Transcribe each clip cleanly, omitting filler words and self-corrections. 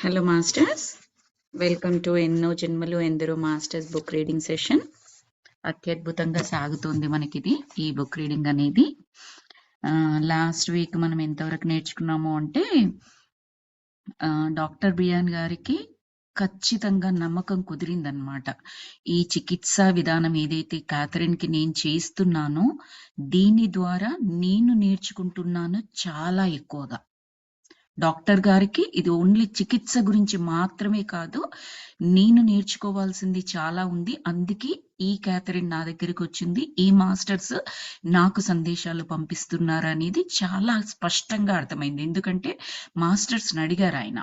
Hello masters, welcome to ఎన్నో జన్మలు ఎందరో మాస్టర్స్ బుక్ రీడింగ్ సెషన్. అత్యద్భుతంగా సాగుతుంది మనకిది ఈ బుక్ రీడింగ్ అనేది. లాస్ట్ వీక్ మనం ఎంతవరకు నేర్చుకున్నాము అంటే డాక్టర్ బియాన్ గారికి ఖచ్చితంగా నమ్మకం కుదిరిందనమాట. ఈ చికిత్సా విధానం ఏదైతే క్యాథరిన్ కి నేను చేస్తున్నానో దీని ద్వారా నేను నేర్చుకుంటున్నాను చాలా ఎక్కువగా. డాక్టర్ గారికి ఇది ఓన్లీ చికిత్స గురించి మాత్రమే కాదు, నేను నేర్చుకోవాల్సింది చాలా ఉంది. అందుకే ఈ క్యాథరిన్ నా దగ్గరికి వచ్చింది, ఈ మాస్టర్స్ నాకు సందేశాలు పంపిస్తున్నారు అనేది చాలా స్పష్టంగా అర్థమైంది. ఎందుకంటే మాస్టర్స్ అడిగారు ఆయన,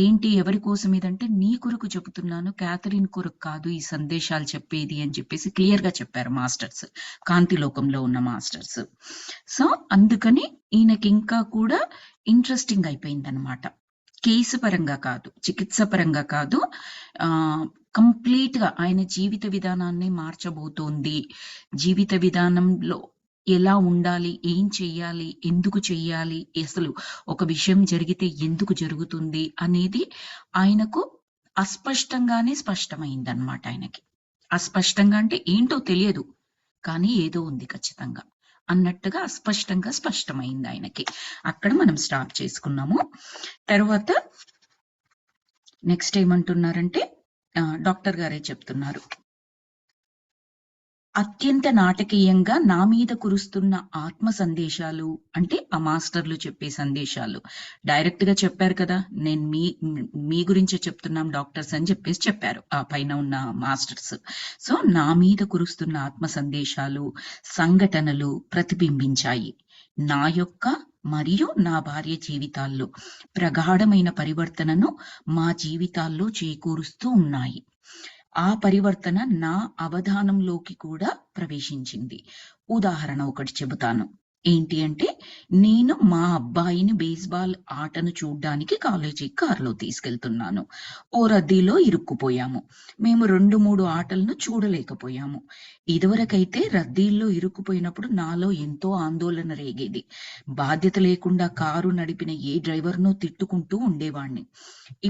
ఏంటి ఎవరి కోసం ఇదంటే నీ కొరకు చెబుతున్నాను, క్యాథరిన్ కొరకు కాదు ఈ సందేశాలు చెప్పేది అని చెప్పేసి క్లియర్ గా చెప్పారు మాస్టర్స్, కాంతి లోకంలో ఉన్న మాస్టర్స్. సో అందుకని ఈయనకి ఇంకా కూడా ఇంట్రెస్టింగ్ అయిపోయింది అనమాట. కేసు పరంగా కాదు, చికిత్స పరంగా కాదు, కంప్లీట్ గా ఆయన జీవిత విధానాన్ని మార్చబోతోంది. జీవిత విధానంలో ఎలా ఉండాలి, ఏం చెయ్యాలి, ఎందుకు చెయ్యాలి, అసలు ఒక విషయం జరిగితే ఎందుకు జరుగుతుంది అనేది ఆయనకు అస్పష్టంగానే స్పష్టమైంది అనమాట. ఆయనకి అస్పష్టంగా అంటే ఏంటో తెలియదు, కానీ ఏదో ఉంది ఖచ్చితంగా అన్నట్టుగా అస్పష్టంగా స్పష్టమైంది ఆయనకి. అక్కడ మనం స్టార్ట్ చేసుకున్నాము. తర్వాత నెక్స్ట్ ఏమంటున్నారంటే డాక్టర్ గారే చెప్తున్నారు, అత్యంత నాటకీయంగా నా మీద కురుస్తున్న ఆత్మ సందేశాలు అంటే ఆ మాస్టర్లు చెప్పే సందేశాలు. డైరెక్ట్ గా చెప్పారు కదా, నేను మీ గురించే చెప్తున్నాం డాక్టర్స్ అని చెప్పేసి చెప్పారు ఆ పైన ఉన్న మాస్టర్స్. సో నా మీద కురుస్తున్న ఆత్మ సందేశాలు, సంఘటనలు ప్రతిబింబించాయి. నా యొక్క మరియు నా భార్య జీవితాల్లో ప్రగాఢమైన పరివర్తనను మా జీవితాల్లో చేకూరుస్తూ ఉన్నాయి. ఆ పరివర్తన నా అవధానంలోకి కూడా ప్రవేశించింది. ఉదాహరణ ఒకటి చెబుతాను. ఏంటి అంటే, నేను మా అబ్బాయిని బేస్బాల్ ఆటను చూడ్డానికి కాలేజీ కారులో తీసుకెళ్తున్నాను. ఓ రద్దీలో ఇరుక్కుపోయాము. మేము 2-3 ఆటలను చూడలేకపోయాము. ఇదివరకైతే రద్దీల్లో ఇరుక్కుపోయినప్పుడు నాలో ఎంతో ఆందోళన రేగేది. బాధ్యత లేకుండా కారు నడిపిన ఏ డ్రైవర్నో తిట్టుకుంటూ ఉండేవాణ్ణి.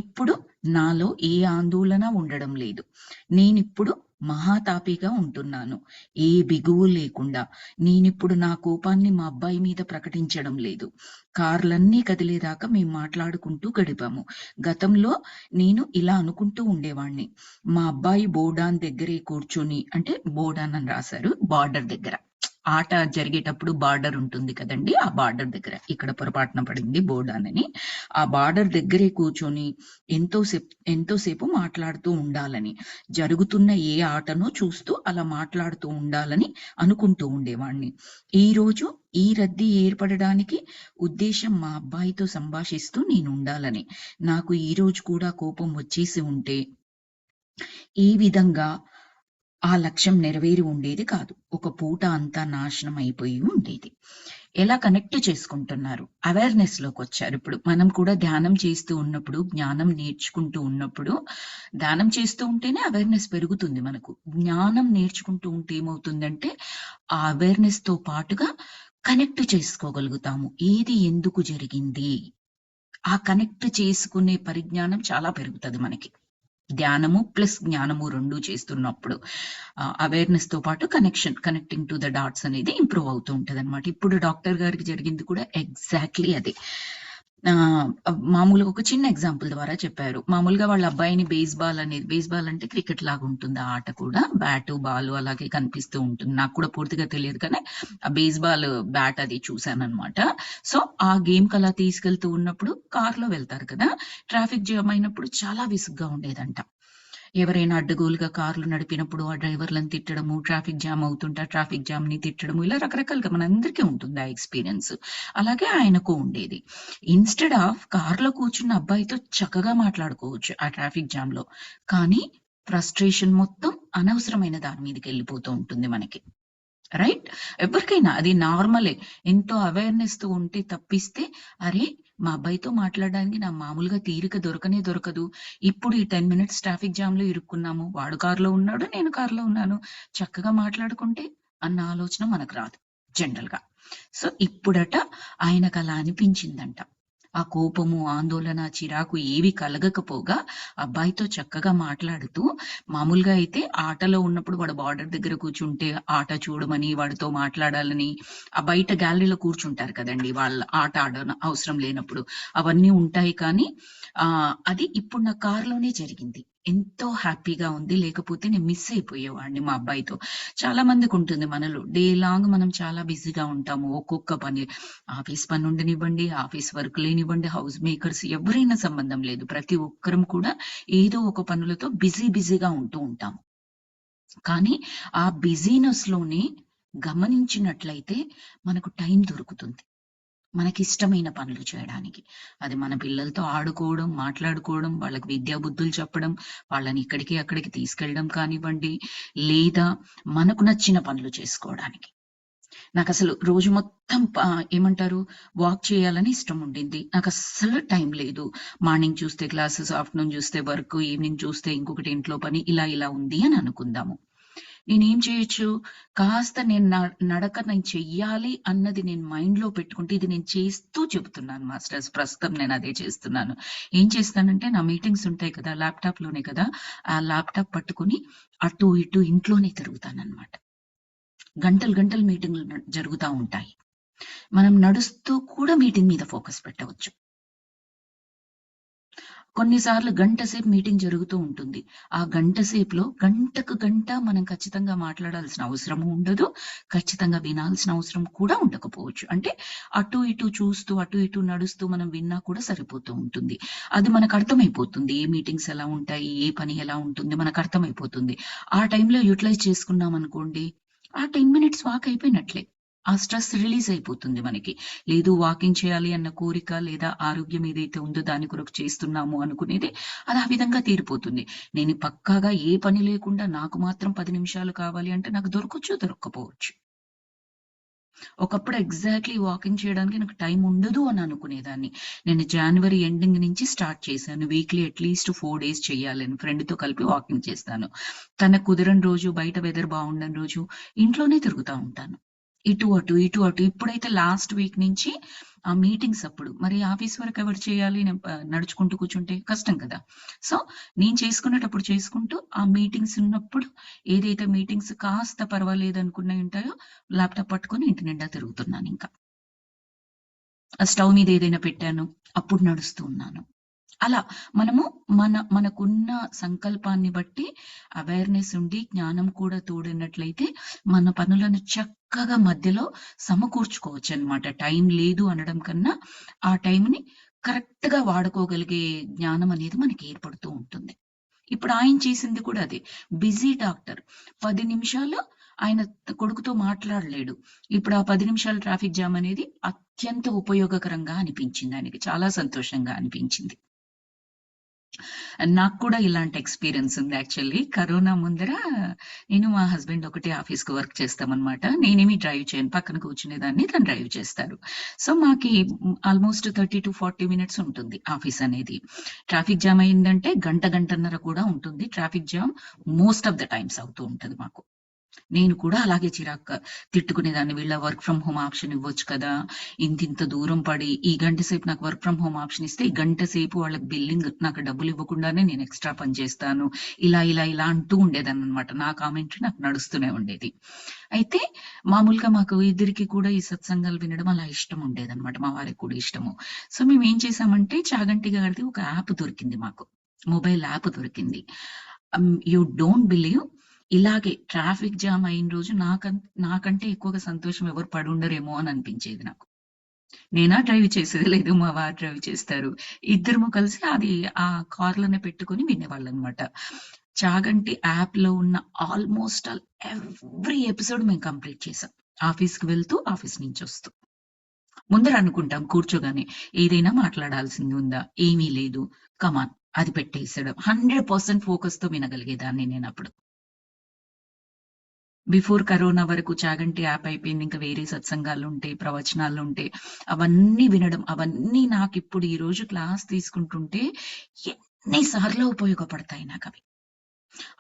ఇప్పుడు నాలో ఏ ఆందోళన ఉండడం లేదు. నేనిప్పుడు మహాతాపిగా ఉంటున్నాను, ఏ బిగువు లేకుండా. నేనిప్పుడు నా కోపాన్ని మా అబ్బాయి మీద ప్రకటించడం లేదు. కార్లన్నీ కదిలేదాకా మేము మాట్లాడుకుంటూ గడిపాము. గతంలో నేను ఇలా అనుకుంటూ ఉండేవాణ్ణి, మా అబ్బాయి బోడాన్ దగ్గరే కూర్చొని, అంటే బోడాన్ అని రాశారు, బార్డర్ దగ్గర, ఆట జరిగేటప్పుడు బార్డర్ ఉంటుంది కదండి, ఆ బార్డర్ దగ్గర, ఇక్కడ పొరపాటున పడింది బోర్డాన్ అని, ఆ బార్డర్ దగ్గరే కూర్చొని ఎంతోసేపు మాట్లాడుతూ ఉండాలని, జరుగుతున్న ఏ ఆటనో చూస్తూ అలా మాట్లాడుతూ ఉండాలని అనుకుంటూ ఉండేవాణ్ణి. ఈ రోజు ఈ రద్దీ ఏర్పడడానికి ఉద్దేశం మా అబ్బాయితో సంభాషిస్తూ నేను ఉండాలని. నాకు ఈ రోజు కూడా కోపం వచ్చేసి ఉంటే ఈ విధంగా ఆ లక్ష్యం నెరవేరి ఉండేది కాదు. ఒక పూట అంతా నాశనం అయిపోయి ఉండేది. ఎలా కనెక్ట్ చేసుకుంటున్నారు, అవేర్నెస్ లోకి వచ్చారు. ఇప్పుడు మనం కూడా ధ్యానం చేస్తూ ఉన్నప్పుడు, జ్ఞానం నేర్చుకుంటూ ఉన్నప్పుడు, ధ్యానం చేస్తూ ఉంటేనే అవేర్నెస్ పెరుగుతుంది మనకు. జ్ఞానం నేర్చుకుంటూ ఉంటే ఏమవుతుందంటే ఆ అవేర్నెస్ తో పాటుగా కనెక్ట్ చేసుకోగలుగుతాము. ఏది ఎందుకు జరిగింది, ఆ కనెక్ట్ చేసుకునే పరిజ్ఞానం చాలా పెరుగుతుంది మనకి. ధ్యానము ప్లస్ జ్ఞానము 2 చేస్తున్నప్పుడు అవేర్నెస్ తో పాటు కనెక్టింగ్ టు ద డాట్స్ అనేది ఇంప్రూవ్ అవుతూ ఉంటది అనమాట. ఇప్పుడు డాక్టర్ గారికి జరిగింది కూడా ఎగ్జాక్ట్లీ అదే. మామూలుగా ఒక చిన్న ఎగ్జాంపుల్ ద్వారా చెప్పారు. మామూలుగా వాళ్ళ అబ్బాయిని బేస్బాల్ అంటే క్రికెట్ లాగా ఉంటుంది ఆ ఆట కూడా, బ్యాటు బాల్ అలాగే కనిపిస్తూ ఉంటుంది. నాకు కూడా పూర్తిగా తెలియదు, కానీ ఆ బేస్బాల్ బ్యాట్ అది చూశాను అనమాట. సో ఆ గేమ్ కి అలా తీసుకెళ్తూ ఉన్నప్పుడు కార్లో వెళ్తారు కదా, ట్రాఫిక్ జామ్ అయినప్పుడు చాలా విసుగ్గా ఉండేదంట. ఎవరైనా అడ్డగోలుగా కార్లు నడిపినప్పుడు ఆ డ్రైవర్లను తిట్టడము, ట్రాఫిక్ జామ్ అవుతుంటే ట్రాఫిక్ జామ్ ని తిట్టడము, ఇలా రకరకాలుగా మనందరికీ ఉంటుంది ఆ ఎక్స్పీరియన్స్. అలాగే ఆయనకు ఉండేది. ఇన్స్టెడ్ ఆఫ్ కార్లో కూర్చున్న అబ్బాయితో చక్కగా మాట్లాడుకోవచ్చు ఆ ట్రాఫిక్ జామ్ లో, కానీ ఫ్రస్ట్రేషన్ మొత్తం అనవసరమైన దాని మీదకి వెళ్ళిపోతూ ఉంటుంది మనకి. రైట్? ఎవరికైనా అది నార్మలే. ఎంతో అవేర్నెస్ తో ఉంటే తప్పిస్తే, అరే మా అబ్బాయితో మాట్లాడడానికి నా మామూలుగా తీరిక దొరకనే దొరకదు. ఇప్పుడు ఈ 10 మినిట్స్ ట్రాఫిక్ జామ్ లో ఇరుక్కున్నాము, వాడు కారులో ఉన్నాడు, నేను కారులో ఉన్నాను, చక్కగా మాట్లాడుకుంటే అన్న ఆలోచన మనకు రాదు జనరల్ గా. సో ఇప్పుడట ఆయనకు అలా అనిపించిందంట. ఆ కోపము, ఆందోళన, చిరాకు ఏవి కలగకపోగా అబ్బాయితో చక్కగా మాట్లాడుతూ, మామూలుగా అయితే ఆటలో ఉన్నప్పుడు వాడు బార్డర్ దగ్గర కూర్చుంటే ఆట చూడమని, వాడితో మాట్లాడాలని, ఆ బయట గ్యాలరీలో కూర్చుంటారు కదండీ! వాళ్ళ ఆట అవసరం లేనప్పుడు. అవన్నీ ఉంటాయి కానీ అది ఇప్పుడు నా కార్‌లోనే జరిగింది. ఎంతో హ్యాపీగా ఉంది. లేకపోతే నేను మిస్ అయిపోయేవాడిని మా అబ్బాయితో. చాలా మందికుంటుంది మనలో. డే లాంగ్ మనం చాలా బిజీగా ఉంటాము. ఒక్కొక్క పని ఆఫీస్ పనుండనివ్వండి, ఆఫీస్ వర్కులేనివ్వండి, హౌస్ మేకర్స్ ఎవరైనా సంబంధం లేదు. ప్రతి ఒక్కరం కూడా ఏదో ఒక పనులతో బిజీగా ఉంటూ ఉంటాము. కానీ ఆ బిజీనెస్‌లోనే గమనించినట్లయితే మనకు టైం దొరుకుతుంది. మనకిష్టమైన పనులు చేయడానికి. అది మన పిల్లలతో ఆడుకోవడం, మాట్లాడుకోవడం, వాళ్ళకి విద్యా బుద్ధులు చెప్పడం, వాళ్ళని ఇక్కడికి, అక్కడికి తీసుకెళ్ళడం కానివ్వండి, లేదా మనకు నచ్చిన పనులు చేసుకోవడానికి. నాకసలు రోజు మొత్తం ఏమంటారు వాక్ చేయాలని ఇష్టం ఉండింది. నాకస్సలు టైం లేదు. మార్నింగ్ చూస్తే క్లాసెస్, ఆఫ్టర్‌నూన్ చూస్తే వర్క్, ఈవినింగ్ చూస్తే ఇంకొకటి ఇంట్లో పని ఇలా ఉంది అని అనుకుందాము. నేనేం చేయొచ్చు? కాస్త నేను నడక నేను చెయ్యాలి అన్నది నేను మైండ్‌లో పెట్టుకుంటే ఇది నేను చేస్తూ చెప్తున్నాను మాస్టర్స్. ప్రస్తుతం నేనదే చేస్తున్నాను. ఏం చేస్తానంటే నా మీటింగ్స్ ఉంటాయి కదా! ల్యాప్‌టాప్‌లోనే కదా! ఆ ల్యాప్‌టాప్ పట్టుకొని అటు ఇటు ఇంట్లోనే తిరుగుతాననమాట. గంటలు మీటింగులు జరుగుతా ఉంటాయి. మనం నడుస్తూ కూడా మీటింగ్ మీద ఫోకస్ పెట్టవచ్చు. కొన్ని సార్లు గంట సేపు మీటింగ్ జరుగుతూ ఉంటుంది. ఆ గంట సేపులో గంటకు గంట మనం ఖచ్చితంగా మాట్లాడాల్సిన అవసరము ఉండదు. ఖచ్చితంగా వినాల్సిన అవసరం కూడా ఉండకపోవచ్చు. అంటే అటు ఇటు చూస్తూ, అటు ఇటు నడుస్తూ మనం విన్నా కూడా సరిపోతూ ఉంటుంది. అది మనకర్థమైపోతుంది. ఏ మీటింగ్స్ ఎలా ఉంటాయి? ఏ పని ఎలా ఉంటుంది? మనకర్థమైపోతుంది. ఆ టైంలో యుటిలైజ్ చేసుకున్నామనుకోండి, ఆ 10 మినిట్స్ వాక్ అయిపోయినట్లే. ఆ స్ట్రెస్ రిలీజ్ అయిపోతుంది మనకి. లేదు వాకింగ్ చేయాలి అన్న కోరిక లేదా ఆరోగ్యం ఏదైతే ఉందో దాని కొరకు చేస్తున్నాము అనుకునేది అది ఆ విధంగా తీరిపోతుంది. నేను పక్కాగా ఏ పని లేకుండా నాకు మాత్రం 10 నిమిషాలు కావాలి అంటే నాకు దొరకొచ్చు, దొరక్కపోవచ్చు. ఒకప్పుడు ఎగ్జాక్ట్‌లీ వాకింగ్ చేయడానికి నాకు టైం ఉండదు అని అనుకునేదాన్ని. నేను జాన్యువరి ఎండింగ్ నుంచి స్టార్ట్ చేశాను. వీక్లీ అట్‌లీస్ట్ 4 డేస్ చేయాలని ఫ్రెండ్‌తో కలిపి వాకింగ్ చేస్తాను. తనకు కుదరని రోజు, బయట వెదర్ బాగుండని రోజు ఇంట్లోనే తిరుగుతా ఉంటాను. ఇటు అటు, ఇటు అటు. ఇప్పుడైతే లాస్ట్ వీక్ నుంచి ఆ మీటింగ్స్ అప్పుడు. మరి ఆఫీస్ వర్క్ ఎవరు చేయాలి? నేను నడుచుకుంటూ కూర్చుంటే కష్టం కదా! సో, నేను చేసుకునేటప్పుడు చేసుకుంటూ, ఆ మీటింగ్స్ ఉన్నప్పుడు ఏదైతే మీటింగ్స్ కాస్త పర్వాలేదనుకున్నయి ఉంటాయో ల్యాప్‌టాప్ పట్టుకొని ఇంటి నిండా తిరుగుతున్నానింక. ఆ స్టవ్ మీద ఏదైనా పెట్టాను, అప్పుడు నడుస్తూ ఉన్నాను. అలా మనము మనకున్న సంకల్పాన్ని బట్టి అవేర్‌నెస్ ఉండి, జ్ఞానం కూడా తోడున్నట్లయితే, మన పనులను చక్కగా మధ్యలో సమకూర్చుకోవచ్చనమాట. టైం లేదు అనడం కన్నా, ఆ టైంని కరెక్ట్‌గా వాడుకోగలిగే జ్ఞానం అనేది మనకి ఏర్పడుతూ ఉంటుంది. ఇప్పుడు ఆయన చేసింది కూడా అదే. Busy doctor. 10 నిమిషాలు ఆయన కొడుకుతో మాట్లాడలేడు. ఇప్పుడు ఆ 10 నిమిషాలు ట్రాఫిక్ జామ్ అనేది అత్యంత ఉపయోగకరంగా అనిపించింది ఆయనకి. చాలా సంతోషంగా అనిపించింది. నాకు కూడా ఇలాంటి ఎక్స్‌పీరియన్స్ ఉంది యాక్చువల్లీ. కరోనా ముందర నేను మా హస్బెండ్ ఒకటే ఆఫీస్‌కి వర్క్ చేస్తామనమాట. నేనేమి డ్రైవ్ చేయను. పక్కన కూర్చునేదాన్ని. తను డ్రైవ్ చేస్తారు. సో, మాకి ఆల్‌మోస్ట్ 30-40 మినిట్స్ ఉంటుంది ఆఫీస్ అనేది. ట్రాఫిక్ జామ్ అయిందంటే గంటన్నర కూడా ఉంటుంది. Traffic jam most of the times అవుతూ ఉంటది మాకు. నేను కూడా అలాగే చిరాగ్గా తిట్టుకునేదాన్ని. వీళ్ళ వర్క్ ఫ్రమ్ హోమ్ ఆప్షన్ ఇవ్వచ్చు కదా! ఇంతింత దూరం పడి, ఈ గంట సేపు నాకు వర్క్ ఫ్రమ్ హోమ్ ఆప్షన్ ఇస్తే, ఈ గంట సేపు వాళ్ళకి బిల్లింగ్ నాకు డబ్బులివ్వకుండానే నేను ఎక్స్‌ట్రా పని చేస్తాను. ఇలా అంటూ ఉండేదాన్ననమాట. నా కామెంటరీ నాకు నడుస్తూనే ఉండేది. అయితే మామూలుగా మాకు ఇద్దరికి కూడా ఈ సత్సంగాలు వినడం అలా ఇష్టం ఉండేదనమాట. మా వారికి కూడా ఇష్టము. సో, మేమేం చేసామంటే చాగంటి గారిది ఒక యాప్ దొరికింది మాకు. మొబైల్ యాప్ దొరికింది. యూ డోంట్ బిలీవ్ ఇలాగే ట్రాఫిక్ జామ్ అయిన రోజు నాకంటే ఎక్కువగా సంతోషం ఎవరు పడుండరేమో అని అనిపించేది నాకు. నేనా డ్రైవ్ చేసేది లేదు. మా వారు డ్రైవ్ చేస్తారు. ఇద్దరము కలిసి అది ఆ కార్‌లోనే పెట్టుకొని వినేవాళ్ళనమాట. చాగంటి యాప్‌లో ఉన్న ఆల్‌మోస్ట్ ఎవ్రీ ఎపిసోడ్ మేము కంప్లీట్ చేసాం. ఆఫీస్‌కి వెళ్తూ, ఆఫీస్ నుంచొస్తూ. ముందర అనుకుంటాం కూర్చోగానే, ఏదైనా మాట్లాడాల్సింది ఉందా? ఏమీ లేదు. కమాన్ అది పెట్టేసడం. 100% ఫోకస్‌తో వినగలిగేదాన్ని నేనప్పుడు. బిఫోర్ కరోనా వరకు చాగంటి యాప్ అయిపోయింది. ఇంకా వేరే సత్సంగాలుంటాయి, ప్రవచనాలుంటాయి. అవన్నీ వినడం. అవన్నీ నాకిప్పుడు ఈ రోజు క్లాస్ తీసుకుంటుంటే ఎన్ని సార్లు ఉపయోగపడతాయి నాకవి.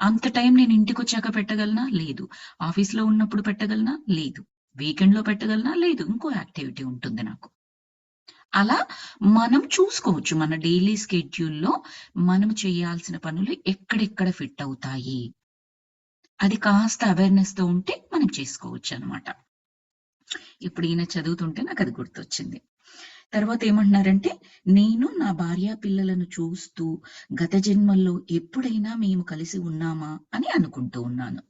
అంత టైం నేను ఇంటికొచ్చాక పెట్టగలనా? లేదు. ఆఫీస్‌లో ఉన్నప్పుడు పెట్టగలనా? లేదు. వీకెండ్‌లో పెట్టగలనా? లేదు. ఇంకో యాక్టివిటీ ఉంటుంది నాకు. అలా మనం చూసుకోవచ్చు. మన డైలీ స్కెడ్యూల్‌లో మనం చేయాల్సిన పనులు ఎక్కడెక్కడ ఫిట్ అవుతాయి. అది కాస్త అవేర్‌నెస్‌తో ఉంటే మనం చేసుకోవచ్చనమాట. ఇప్పుడు ఈయన చదువుతుంటే నాకది గుర్తొచ్చింది. తర్వాత ఏమంటున్నారంటే, "నేను నా భార్య పిల్లలను చూస్తూ గత జన్మల్లో ఎప్పుడైనా మేము కలిసి ఉన్నామా అని అనుకుంటూ ఉన్నాను.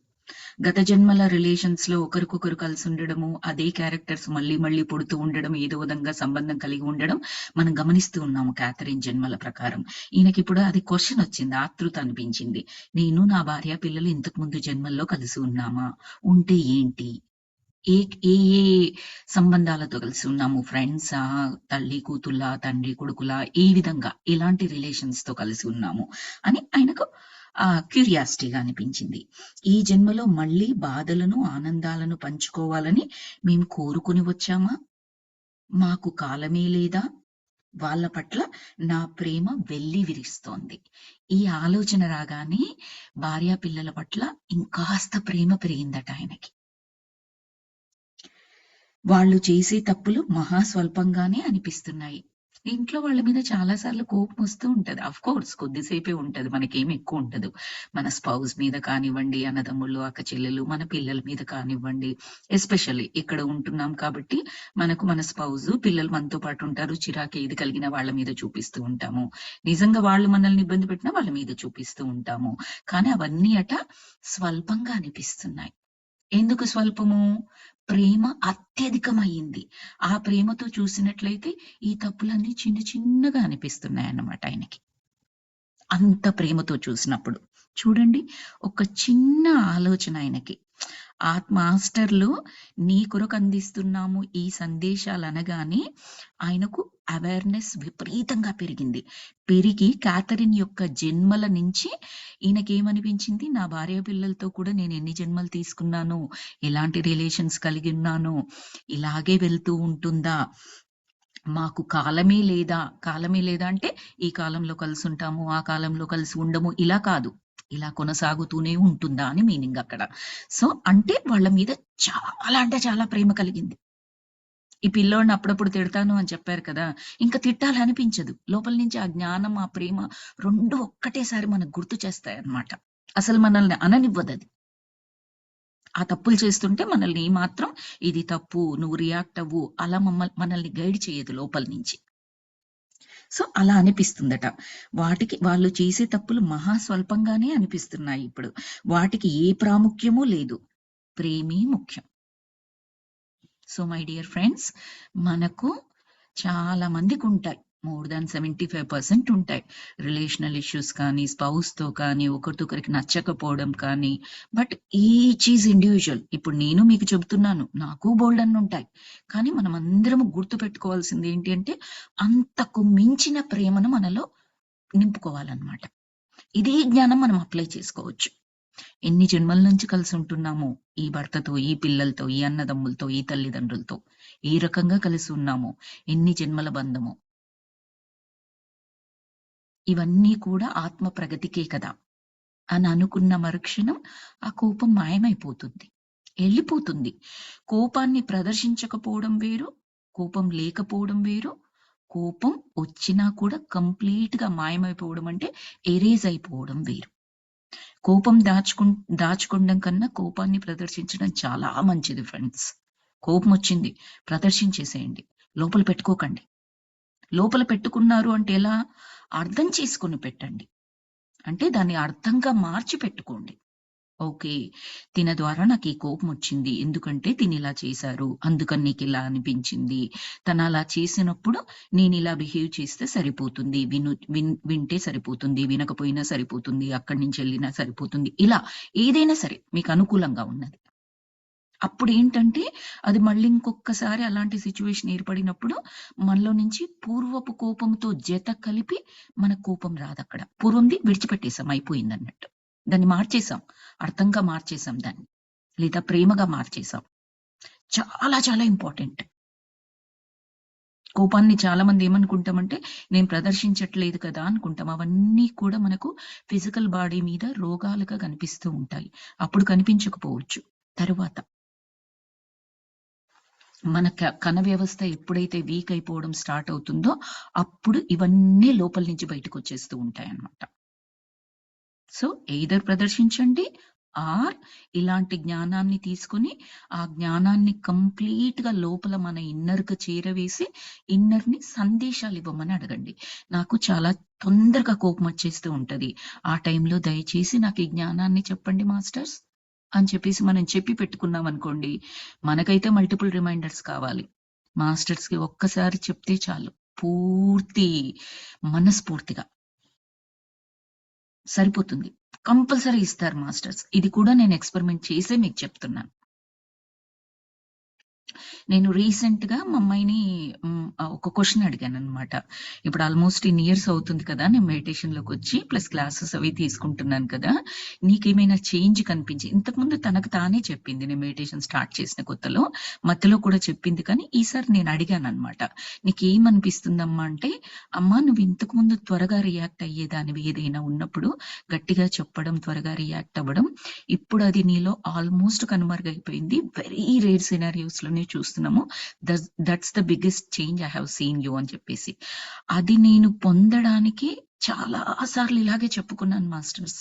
గత జన్మల రిలేషన్స్‌లో ఒకరికొకరు కలిసుండడము, అదే క్యారెక్టర్స్ మళ్ళీ మళ్ళీ పుడుతూ ఉండడం, ఏదో విధంగా సంబంధం కలిగి ఉండడం మనం గమనిస్తూ ఉన్నాము క్యాథరిన్ జన్మల ప్రకారం. ఈయనకిప్పుడు అది క్వెషనొచ్చింది. ఆతృత అనిపించింది. నేను నా భార్య పిల్లలు ఇంతకు ముందు జన్మల్లో కలిసి ఉన్నామా? ఉంటే ఏంటి? ఏ ఏ ఏ సంబంధాలతో కలిసి ఉన్నాము? ఫ్రెండ్సా? తల్లి కూతుళ్ళా? తండ్రి కొడుకులా? ఏ విధంగా? ఎలాంటి రిలేషన్స్‌తో కలిసి ఉన్నాము? అని ఆయనకు క్యూరియాసిటీగా అనిపించింది. ఈ జన్మలో మళ్ళీ బాధలను, ఆనందాలను పంచుకోవాలని మేము కోరుకొని వచ్చామా? మాకు కాలమే లేదా? వాళ్ళ పట్ల నా ప్రేమ వెల్లివిరుస్తోంది. ఈ ఆలోచన రాగానే భార్యాపిల్లల పట్ల ఇంకాస్త ప్రేమ పెరిగిందట ఆయనకి. వాళ్ళు చేసే తప్పులు మహా స్వల్పంగానే అనిపిస్తున్నాయి. ఇంట్లో వాళ్ళ మీద చాలా సార్లు కోపమొస్తూ ఉంటది. ఆఫ్‌కోర్స్ కొద్దిసేపే ఉంటది. మనకేమి ఎక్కువుండదు. మన స్పౌస్ మీద కానివ్వండి, అన్నదమ్ముళ్ళు, అక్క చెల్లెలు, మన పిల్లల మీద కానివ్వండి, ఎస్పెషల్లీ ఇక్కడ ఉంటున్నాం కాబట్టి మనకు మన స్పౌసు, పిల్లలు మనతో పాటు ఉంటారు. చిరాకు ఏది కలిగినా వాళ్ళ మీద చూపిస్తూ ఉంటాము. నిజంగా వాళ్ళు మనల్ని ఇబ్బంది పెట్టినా వాళ్ళ మీద చూపిస్తూ ఉంటాము. కానీ అవన్నీ స్వల్పంగా అనిపిస్తున్నాయి. ఎందుకు స్వల్పము? ప్రేమ అత్యధికమయింది. ఆ ప్రేమతో చూసినట్లయితే ఈ తప్పులన్నీ చిన్న చిన్నగా అనిపిస్తున్నాయన్నమాట ఆయనకి. అంత ప్రేమతో చూసినప్పుడు. చూడండి ఒక చిన్న ఆలోచన ఆయనకి. మాస్టర్‌లు నీ కొరకు అందిస్తున్నాము ఈ సందేశాలనగానే ఆయనకు అవేర్‌నెస్ విపరీతంగా పెరిగింది. పెరిగి క్యాథరిన్ యొక్క జన్మల నుంచి ఈయనకేమనిపించింది, నా భార్య పిల్లలతో కూడా నేనెన్ని జన్మలు తీసుకున్నాను, ఎలాంటి రిలేషన్స్ కలిగున్నాను, ఇలాగే వెళ్తూ ఉంటుందా? మాకు కాలమే లేదా? కాలమే లేదా అంటే, ఈ కాలంలో కలిసుంటాము, ఆ కాలంలో కలిసి ఉండము ఇలా కాదు. ఇలా కొనసాగుతూనే ఉంటుందా అని మీనింగ్ అక్కడ. సో, అంటే వాళ్ళ మీద చాలా అంటే చాలా ప్రేమ కలిగింది. ఈ పిల్లోడిని అప్పుడప్పుడు తిడతాను అని చెప్పారు కదా! ఇంక తిట్టాలనిపించదు. లోపల నుంచి ఆ జ్ఞానం, ఆ ప్రేమ 2 ఒక్కటేసారి మనకు గుర్తు చేస్తాయన్నమాట. అసలు మనల్ని అననివ్వదది. ఆ తప్పులు చేస్తుంటే మనల్ని ఏమాత్రం ఇది తప్పు, నువ్వు రియాక్ట్ అవ్వు అలా మనల్ని గైడ్ చేయదు లోపల నుంచి. సో, అలా అనిపిస్తుందట. వాళ్ళు చేసే తప్పులు మహా స్వల్పంగానే అనిపిస్తున్నాయి ఇప్పుడు. వాటికి ఏ ప్రాముఖ్యము లేదు. ప్రేమే ముఖ్యం. సో, మై డియర్ ఫ్రెండ్స్ మనకు చాలా మందికుంటాయి. మోర్ దాన్ 75% ఉంటాయి. రిలేషనల్ ఇష్యూస్ కానీ, స్పౌస్‌తో కానీ, ఒకరికొకరికి నచ్చకపోవడం కానీ, బట్ ఈచ్ ఈజ్ ఇండివిడ్యువల్. ఇప్పుడు నేను మీకు చెబుతున్నాను. నాకు బోలెడన్నుంటాయి. కానీ మనమందరము గుర్తుపెట్టుకోవాల్సింది ఏంటి అంటే, అంతకు మించిన ప్రేమను మనలో నింపుకోవాలన్నమాట. ఇదే జ్ఞానం మనం అప్లై చేసుకోవచ్చు. ఎన్ని జన్మల నుంచి కలిసుంటున్నామో, ఈ భర్తతో, ఈ పిల్లలతో, ఈ అన్నదమ్ములతో, ఈ తల్లిదండ్రులతో, ఏ రకంగా కలిసి ఉన్నామో, ఎన్ని జన్మల బంధమో. ఇవన్నీ కూడా ఆత్మ ప్రగతికే కదా! అని అనుకున్న మరుక్షణం ఆ కోపం మాయమైపోతుంది. ఎళ్ళిపోతుంది. కోపాన్ని ప్రదర్శించకపోవడం వేరు, కోపం లేకపోవడం వేరు, కోపం వచ్చినా కూడా కంప్లీట్‌గా మాయమైపోవడం అంటే ఎరేజ్ అయిపోవడం వేరు. కోపం దాచుకోవడం కన్నా కోపాన్ని ప్రదర్శించడం చాలా మంచిది ఫ్రెండ్స్. కోపమొచ్చింది ప్రదర్శించేసేయండి. లోపల పెట్టుకోకండి. లోపల పెట్టుకున్నారు అంటే ఎలా? అర్థం చేసుకొని పెట్టండి. అంటే దాన్ని అర్థంగా మార్చి పెట్టుకోండి. ఓకే. తిన ద్వారా నాకీ కోపమొచ్చింది. ఎందుకంటే తినిలా చేశారు. అందుకని నీకిలా అనిపించింది. తనలా చేసినప్పుడు నేనిలా బిహేవ్ చేస్తే సరిపోతుంది. వింటే సరిపోతుంది. వినకపోయినా సరిపోతుంది. అక్కడి నుంచెళ్ళినా సరిపోతుంది. ఇలా ఏదైనా సరే మీకనుకూలంగా ఉన్నది. అప్పుడేంటంటే అది మళ్ళీ ఇంకొక్కసారి అలాంటి సిట్యుయేషన్ ఏర్పడినప్పుడు మనలో నుంచి పూర్వపు కోపంతో జత కలిపి మనకు కోపం రాదక్కడ. పూర్వంది విడిచిపెట్టేసాం అయిపోయిందన్నట్టు. దాన్ని మార్చేసాం. అర్థంగా మార్చేసాం దాన్ని. లేదా ప్రేమగా మార్చేసాం. చాలా చాలా ఇంపార్టెంట్. కోపాన్ని చాలా మంది ఏమనుకుంటామంటే, నేను ప్రదర్శించట్లేదు కదా అనుకుంటాం. అవన్నీ కూడా మనకు ఫిజికల్ బాడీ మీద రోగాలుగా కనిపిస్తూ ఉంటాయి. అప్పుడు కనిపించకపోవచ్చు. తరువాత మన కణ వ్యవస్థ ఎప్పుడైతే వీక్ అయిపోవడం స్టార్ట్ అవుతుందో అప్పుడు ఇవన్నీ లోపల నుంచి బయటకు వచ్చేస్తూ ఉంటాయన్నమాట. సో ఎయిదర్ ప్రదర్శించండి ఆర్ ఇలాంటి జ్ఞానాన్ని తీసుకొని ఆ జ్ఞానాన్ని కంప్లీట్ గా లోపల మన ఇన్నర్ కు చేరవేసి ఇన్నర్ ని సందేశాలు ఇవ్వమని అడగండి. నాకు చాలా తొందరగా కోపం వచ్చేస్తూ ఉంటది. ఆ టైంలో దయచేసి నాకు ఈ జ్ఞానాన్ని చెప్పండి మాస్టర్స్ అని చెప్పేసి మనం చెప్పి పెట్టుకున్నాం అనుకోండి, మనకైతే మల్టిపుల్ రిమైండర్స్ కావాలి. మాస్టర్స్ కి ఒక్కసారి చెప్తే చాలు, పూర్తి మనస్ఫూర్తిగా సరిపోతుంది. కంపల్సరీ ఇస్తారు మాస్టర్స్. ఇది కూడా నేను ఎక్స్పెరిమెంట్ చేసే మీకు చెప్తున్నాను. నేను రీసెంట్‌గా మా అమ్మాయిని ఒక క్వెషన్ అడిగాననమాట. ఇప్పుడు ఆల్‌మోస్ట్ ఇన్ని ఇయర్స్ అవుతుంది కదా! నేను మెడిటేషన్‌లోకొచ్చి ప్లస్ క్లాసెస్ అవి తీసుకుంటున్నాను కదా! నీకేమైనా చేంజ్ ఇంతకుముందు తనకు తానే చెప్పింది. నేను మెడిటేషన్ స్టార్ట్ చేసిన కొత్తలో. మధ్యలో కూడా చెప్పింది కానీ, ఈసారి నేను అడిగాననమాట. "నీకేమనిపిస్తుందమ్మా" అంటే, "అమ్మా నువ్వు ఇంతకుముందు త్వరగా రియాక్ట్ అయ్యేదానివి ఏదైనా ఉన్నప్పుడు, గట్టిగా చెప్పడం, త్వరగా రియాక్ట్ అవ్వడం. ఇప్పుడు అది నీలో ఆల్‌మోస్ట్ కనుమరుగైపోయింది. వెరీ రేర్ సినారియోస్‌లోనే చూస్తున్నాము. That's the biggest change I have seen you" అని చెప్పేసి. అది నేను పొందడానికి చాలా సార్లు ఇలాగే చెప్పుకున్నాను మాస్టర్స్.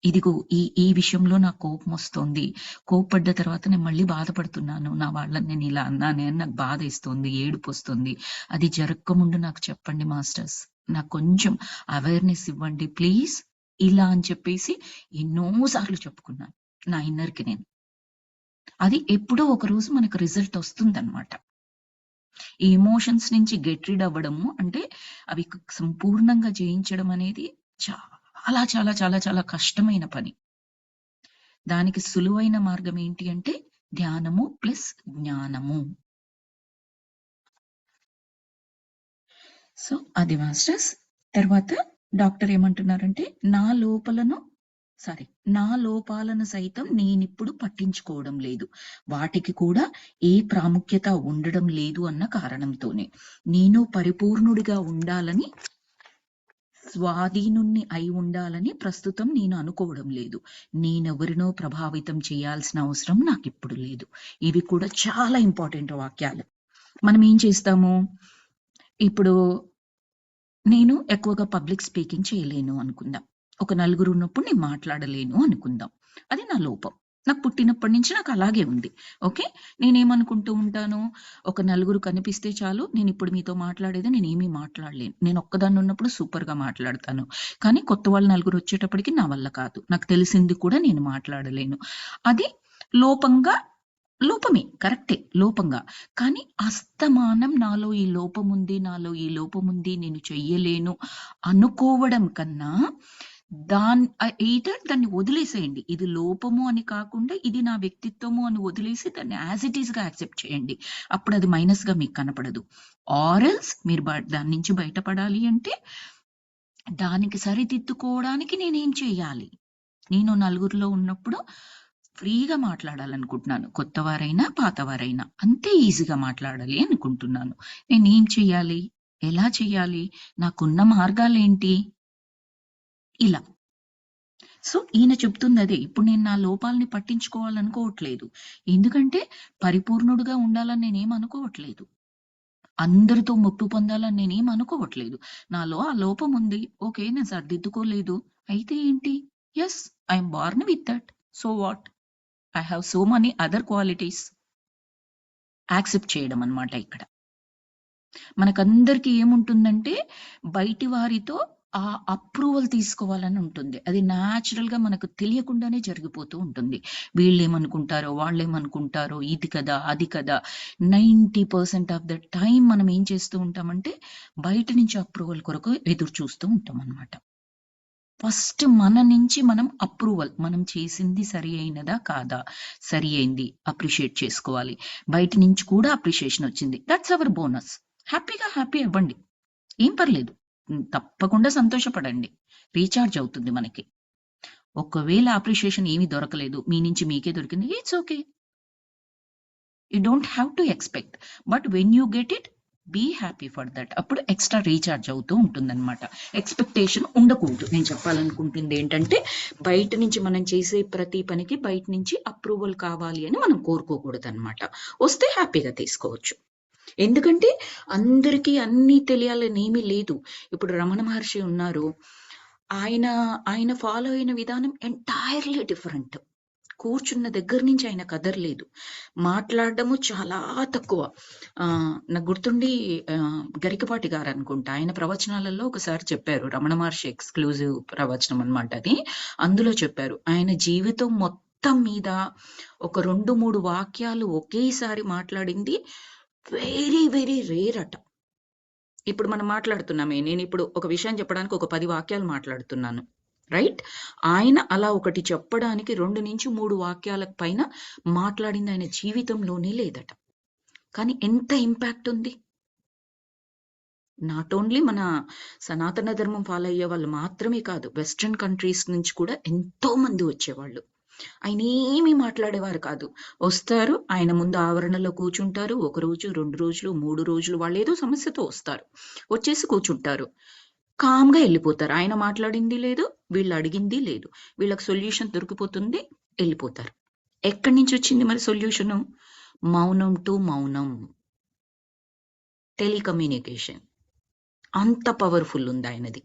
ఇదిగో ఈ ఈ విషయంలో నాకు కోపమొస్తోంది. కోప్పడ్డ తర్వాత నేను మళ్ళీ బాధపడుతున్నాను. నా వాళ్ళని నేను ఇలా అన్నానే అని నాకు బాధేస్తోంది, ఏడుపొస్తుంది. అది జరక్కముందు నాకు చెప్పండి మాస్టర్స్. నాకు కొంచెం అవేర్‌నెస్ ఇవ్వండి ప్లీజ్. ఇలా అని చెప్పేసి ఎన్నో సార్లు చెప్పుకున్నాను. నా ఇన్నర్‌కి నేను. అది ఎప్పుడో ఒక రోజు మనకు రిజల్ట్ వస్తుందన్నమాట. ఈ ఎమోషన్స్ నుంచి గెట్ రిడ్ అవ్వడము అంటే అవి సంపూర్ణంగా జయించడం అనేది చాలా చాలా చాలా చాలా కష్టమైన పని. దానికి సులువైన మార్గం ఏంటి అంటే ధ్యానము ప్లస్ జ్ఞానము. సో అది మాస్టర్స్. తర్వాత డాక్టర్ ఏమంటున్నారంటే నా లోపాలను సైతం నేనిప్పుడు పట్టించుకోవడం లేదు. వాటికి కూడా ఏ ప్రాముఖ్యత ఉండడం లేదు అన్న కారణంతోనే. నేను పరిపూర్ణుడిగా ఉండాలని, స్వాధీనుణ్ణి అయి ఉండాలని ప్రస్తుతం నేను అనుకోవడం లేదు. నేనెవరినో ప్రభావితం చేయాల్సిన అవసరం నాకిప్పుడు లేదు. ఇవి కూడా చాలా ఇంపార్టెంట్ వాక్యాలు. మనం ఏం చేస్తాము? ఇప్పుడు నేను ఎక్కువగా పబ్లిక్ స్పీకింగ్ చేయలేను అనుకుందాం. ఒక నలుగురు ఉన్నప్పుడు నేను మాట్లాడలేను అనుకుందాం. అది నా లోపం. నాకు పుట్టినప్పటి నుంచి నాకు అలాగే ఉంది. ఓకే. నేనేమనుకుంటూ ఉంటాను, ఒక నలుగురు కనిపిస్తే చాలు నేనిప్పుడు మీతో మాట్లాడేది నేనేమీ మాట్లాడలేను. నేను ఒక్కదాన్ని ఉన్నప్పుడు సూపర్‌గా మాట్లాడతాను. కానీ కొత్త వాళ్ళు నలుగురు వచ్చేటప్పటికి నా వల్ల కాదు. నాకు తెలిసింది కూడా నేను మాట్లాడలేను. అది లోపంగా లోపమే. కరెక్టే. లోపంగా. కానీ అస్తమానం నాలో ఈ లోపముంది, నేను చెయ్యలేను అనుకోవడం కన్నా ఎయిదర్ దాన్ని వదిలేసేయండి. ఇది లోపము అని కాకుండా ఇది నా వ్యక్తిత్వము అని వదిలేసి దాన్ని యాజ్ ఇట్ ఈస్‌గా యాక్సెప్ట్ చేయండి. అప్పుడది మైనస్‌గా మీకు కనపడదు. ఆర్ ఎల్స్ మీరు దాని నుంచి బయటపడాలి అంటే దానికి సరిదిద్దుకోవడానికి నేనేం చేయాలి? నేను నలుగురిలో ఉన్నప్పుడు ఫ్రీగా మాట్లాడాలనుకుంటున్నాను. కొత్తవారైనా, పాతవారైనా. అంతే ఈజీగా మాట్లాడాలి అనుకుంటున్నాను. నేనేం చెయ్యాలి? ఎలా చెయ్యాలి? నాకున్న మార్గాలేంటి? ఇలా. సో, ఈయన చెప్తుందదే. ఇప్పుడు నేను నా లోపాలని పట్టించుకోవాలనుకోవట్లేదు. ఎందుకంటే పరిపూర్ణుడుగా ఉండాలని నేనేం అనుకోవట్లేదు. అందరితో మెప్పు పొందాలని నేనేం అనుకోవట్లేదు. నాలో ఆ లోపం ఉంది. ఓకే. నేను సరిదిద్దుకోలేదు. అయితే ఏంటి? Yes. I am Born with that. So what? I have so many other qualities. Accept చేయడం అన్నమాట ఇక్కడ. మనకందరికి ఏముంటుందంటే బయటి వారితో ఆ అప్రూవల్ తీసుకోవాలని ఉంటుంది. అది న్యాచురల్‌గా మనకు తెలియకుండానే జరిగిపోతూ ఉంటుంది. వీళ్ళేమనుకుంటారో, వాళ్ళేమనుకుంటారో, ఇది కదా, అది కదా. 90% ఆఫ్ ద టైమ్ మనం ఏం చేస్తూ ఉంటామంటే బయట నుంచి అప్రూవల్ కొరకు ఎదురు చూస్తూ ఉంటామన్నమాట. ఫస్ట్ మన నుంచి మనం అప్రూవల్. మనం చేసింది సరి అయినదా? కాదా? సరి అయింది. అప్రిషియేట్ చేసుకోవాలి. బయట నుంచి కూడా అప్రిషియేషన్ వచ్చింది. That's our bonus. హ్యాపీ అవ్వండి. ఏం పర్లేదు. తప్పకుండా సంతోషపడండి. రీచార్జ్ అవుతుంది మనకి. ఒకవేళ అప్రిషియేషన్ ఏమీ దొరకలేదు. మీ నుంచి మీకే దొరికింది. It's okay. You don't have to expect. But when you get it be happy for that. అప్పుడు ఎక్స్ట్రా రీఛార్జ్ అవుతూ ఉంటుందన్నమాట. ఎక్స్పెక్టేషన్ ఉండకూడదు. నేను చెప్పాలనుకుంటుంది ఏంటంటే, బయట నుంచి మనం చేసే ప్రతి పనికి బయట నుంచి అప్రూవల్ కావాలి అని మనం కోరుకోకూడదు అనమాట. వస్తే హ్యాపీగా తీసుకోవచ్చు. ఎందుకంటే అందరికీ అన్నీ తెలియాలని ఏమీ లేదు. ఇప్పుడు రమణ మహర్షి ఉన్నారు. ఆయన ఆయన ఫాలో అయిన విధానం ఎంటైర్లీ డిఫరెంట్. కూర్చున్న దగ్గర నుంచి ఆయన కదర్లేదు. మాట్లాడడము చాలా తక్కువ. నాకు గుర్తుండి గరికపాటి గారు అనుకుంటా, ఆయన ప్రవచనాలలో ఒకసారి చెప్పారు. రమణ మహర్షి ఎక్స్క్లూజివ్ ప్రవచనం అన్నమాట అది. అందులో చెప్పారు, ఆయన జీవితం మొత్తం మీద ఒక 2-3 వాక్యాలు ఒకేసారి మాట్లాడింది వెరీ వెరీ రేర్ అట. ఇప్పుడు మనం మాట్లాడుతున్నామే, నేను ఇప్పుడు ఒక విషయం చెప్పడానికి ఒక 10 వాక్యాలు మాట్లాడుతున్నాను, రైట్? ఆయన అలా ఒకటి చెప్పడానికి 2-3 వాక్యాల పైన మాట్లాడింది ఆయన జీవితంలోనే లేదట. కానీ ఎంత ఇంపాక్ట్ ఉంది. నాట్ ఓన్లీ మన సనాతన ధర్మం ఫాలో అయ్యే వాళ్ళు మాత్రమే కాదు, వెస్ట్రన్ కంట్రీస్ నుంచి కూడా ఎంతో మంది వచ్చేవాళ్ళు. ఆయన ఏమీ మాట్లాడేవారు కాదు. వస్తారు, ఆయన ముందు ఆవరణలో కూర్చుంటారు. 1 రోజు, 2 రోజులు, 3 రోజులు వాళ్ళు ఏదో సమస్యతో వస్తారు. వచ్చేసి కూర్చుంటారు. కామ్‌గా ఎళ్ళిపోతారు. ఆయన మాట్లాడింది లేదు, వీళ్ళు అడిగింది లేదు. వీళ్ళకి సొల్యూషన్ దొరికిపోతుంది, ఎళ్ళిపోతారు. ఎక్కడి నుంచి వచ్చింది మరి సొల్యూషను? మౌనం టు మౌనం. టెలికమ్యూనికేషన్. అంత పవర్‌ఫుల్ ఉంది ఆయనది.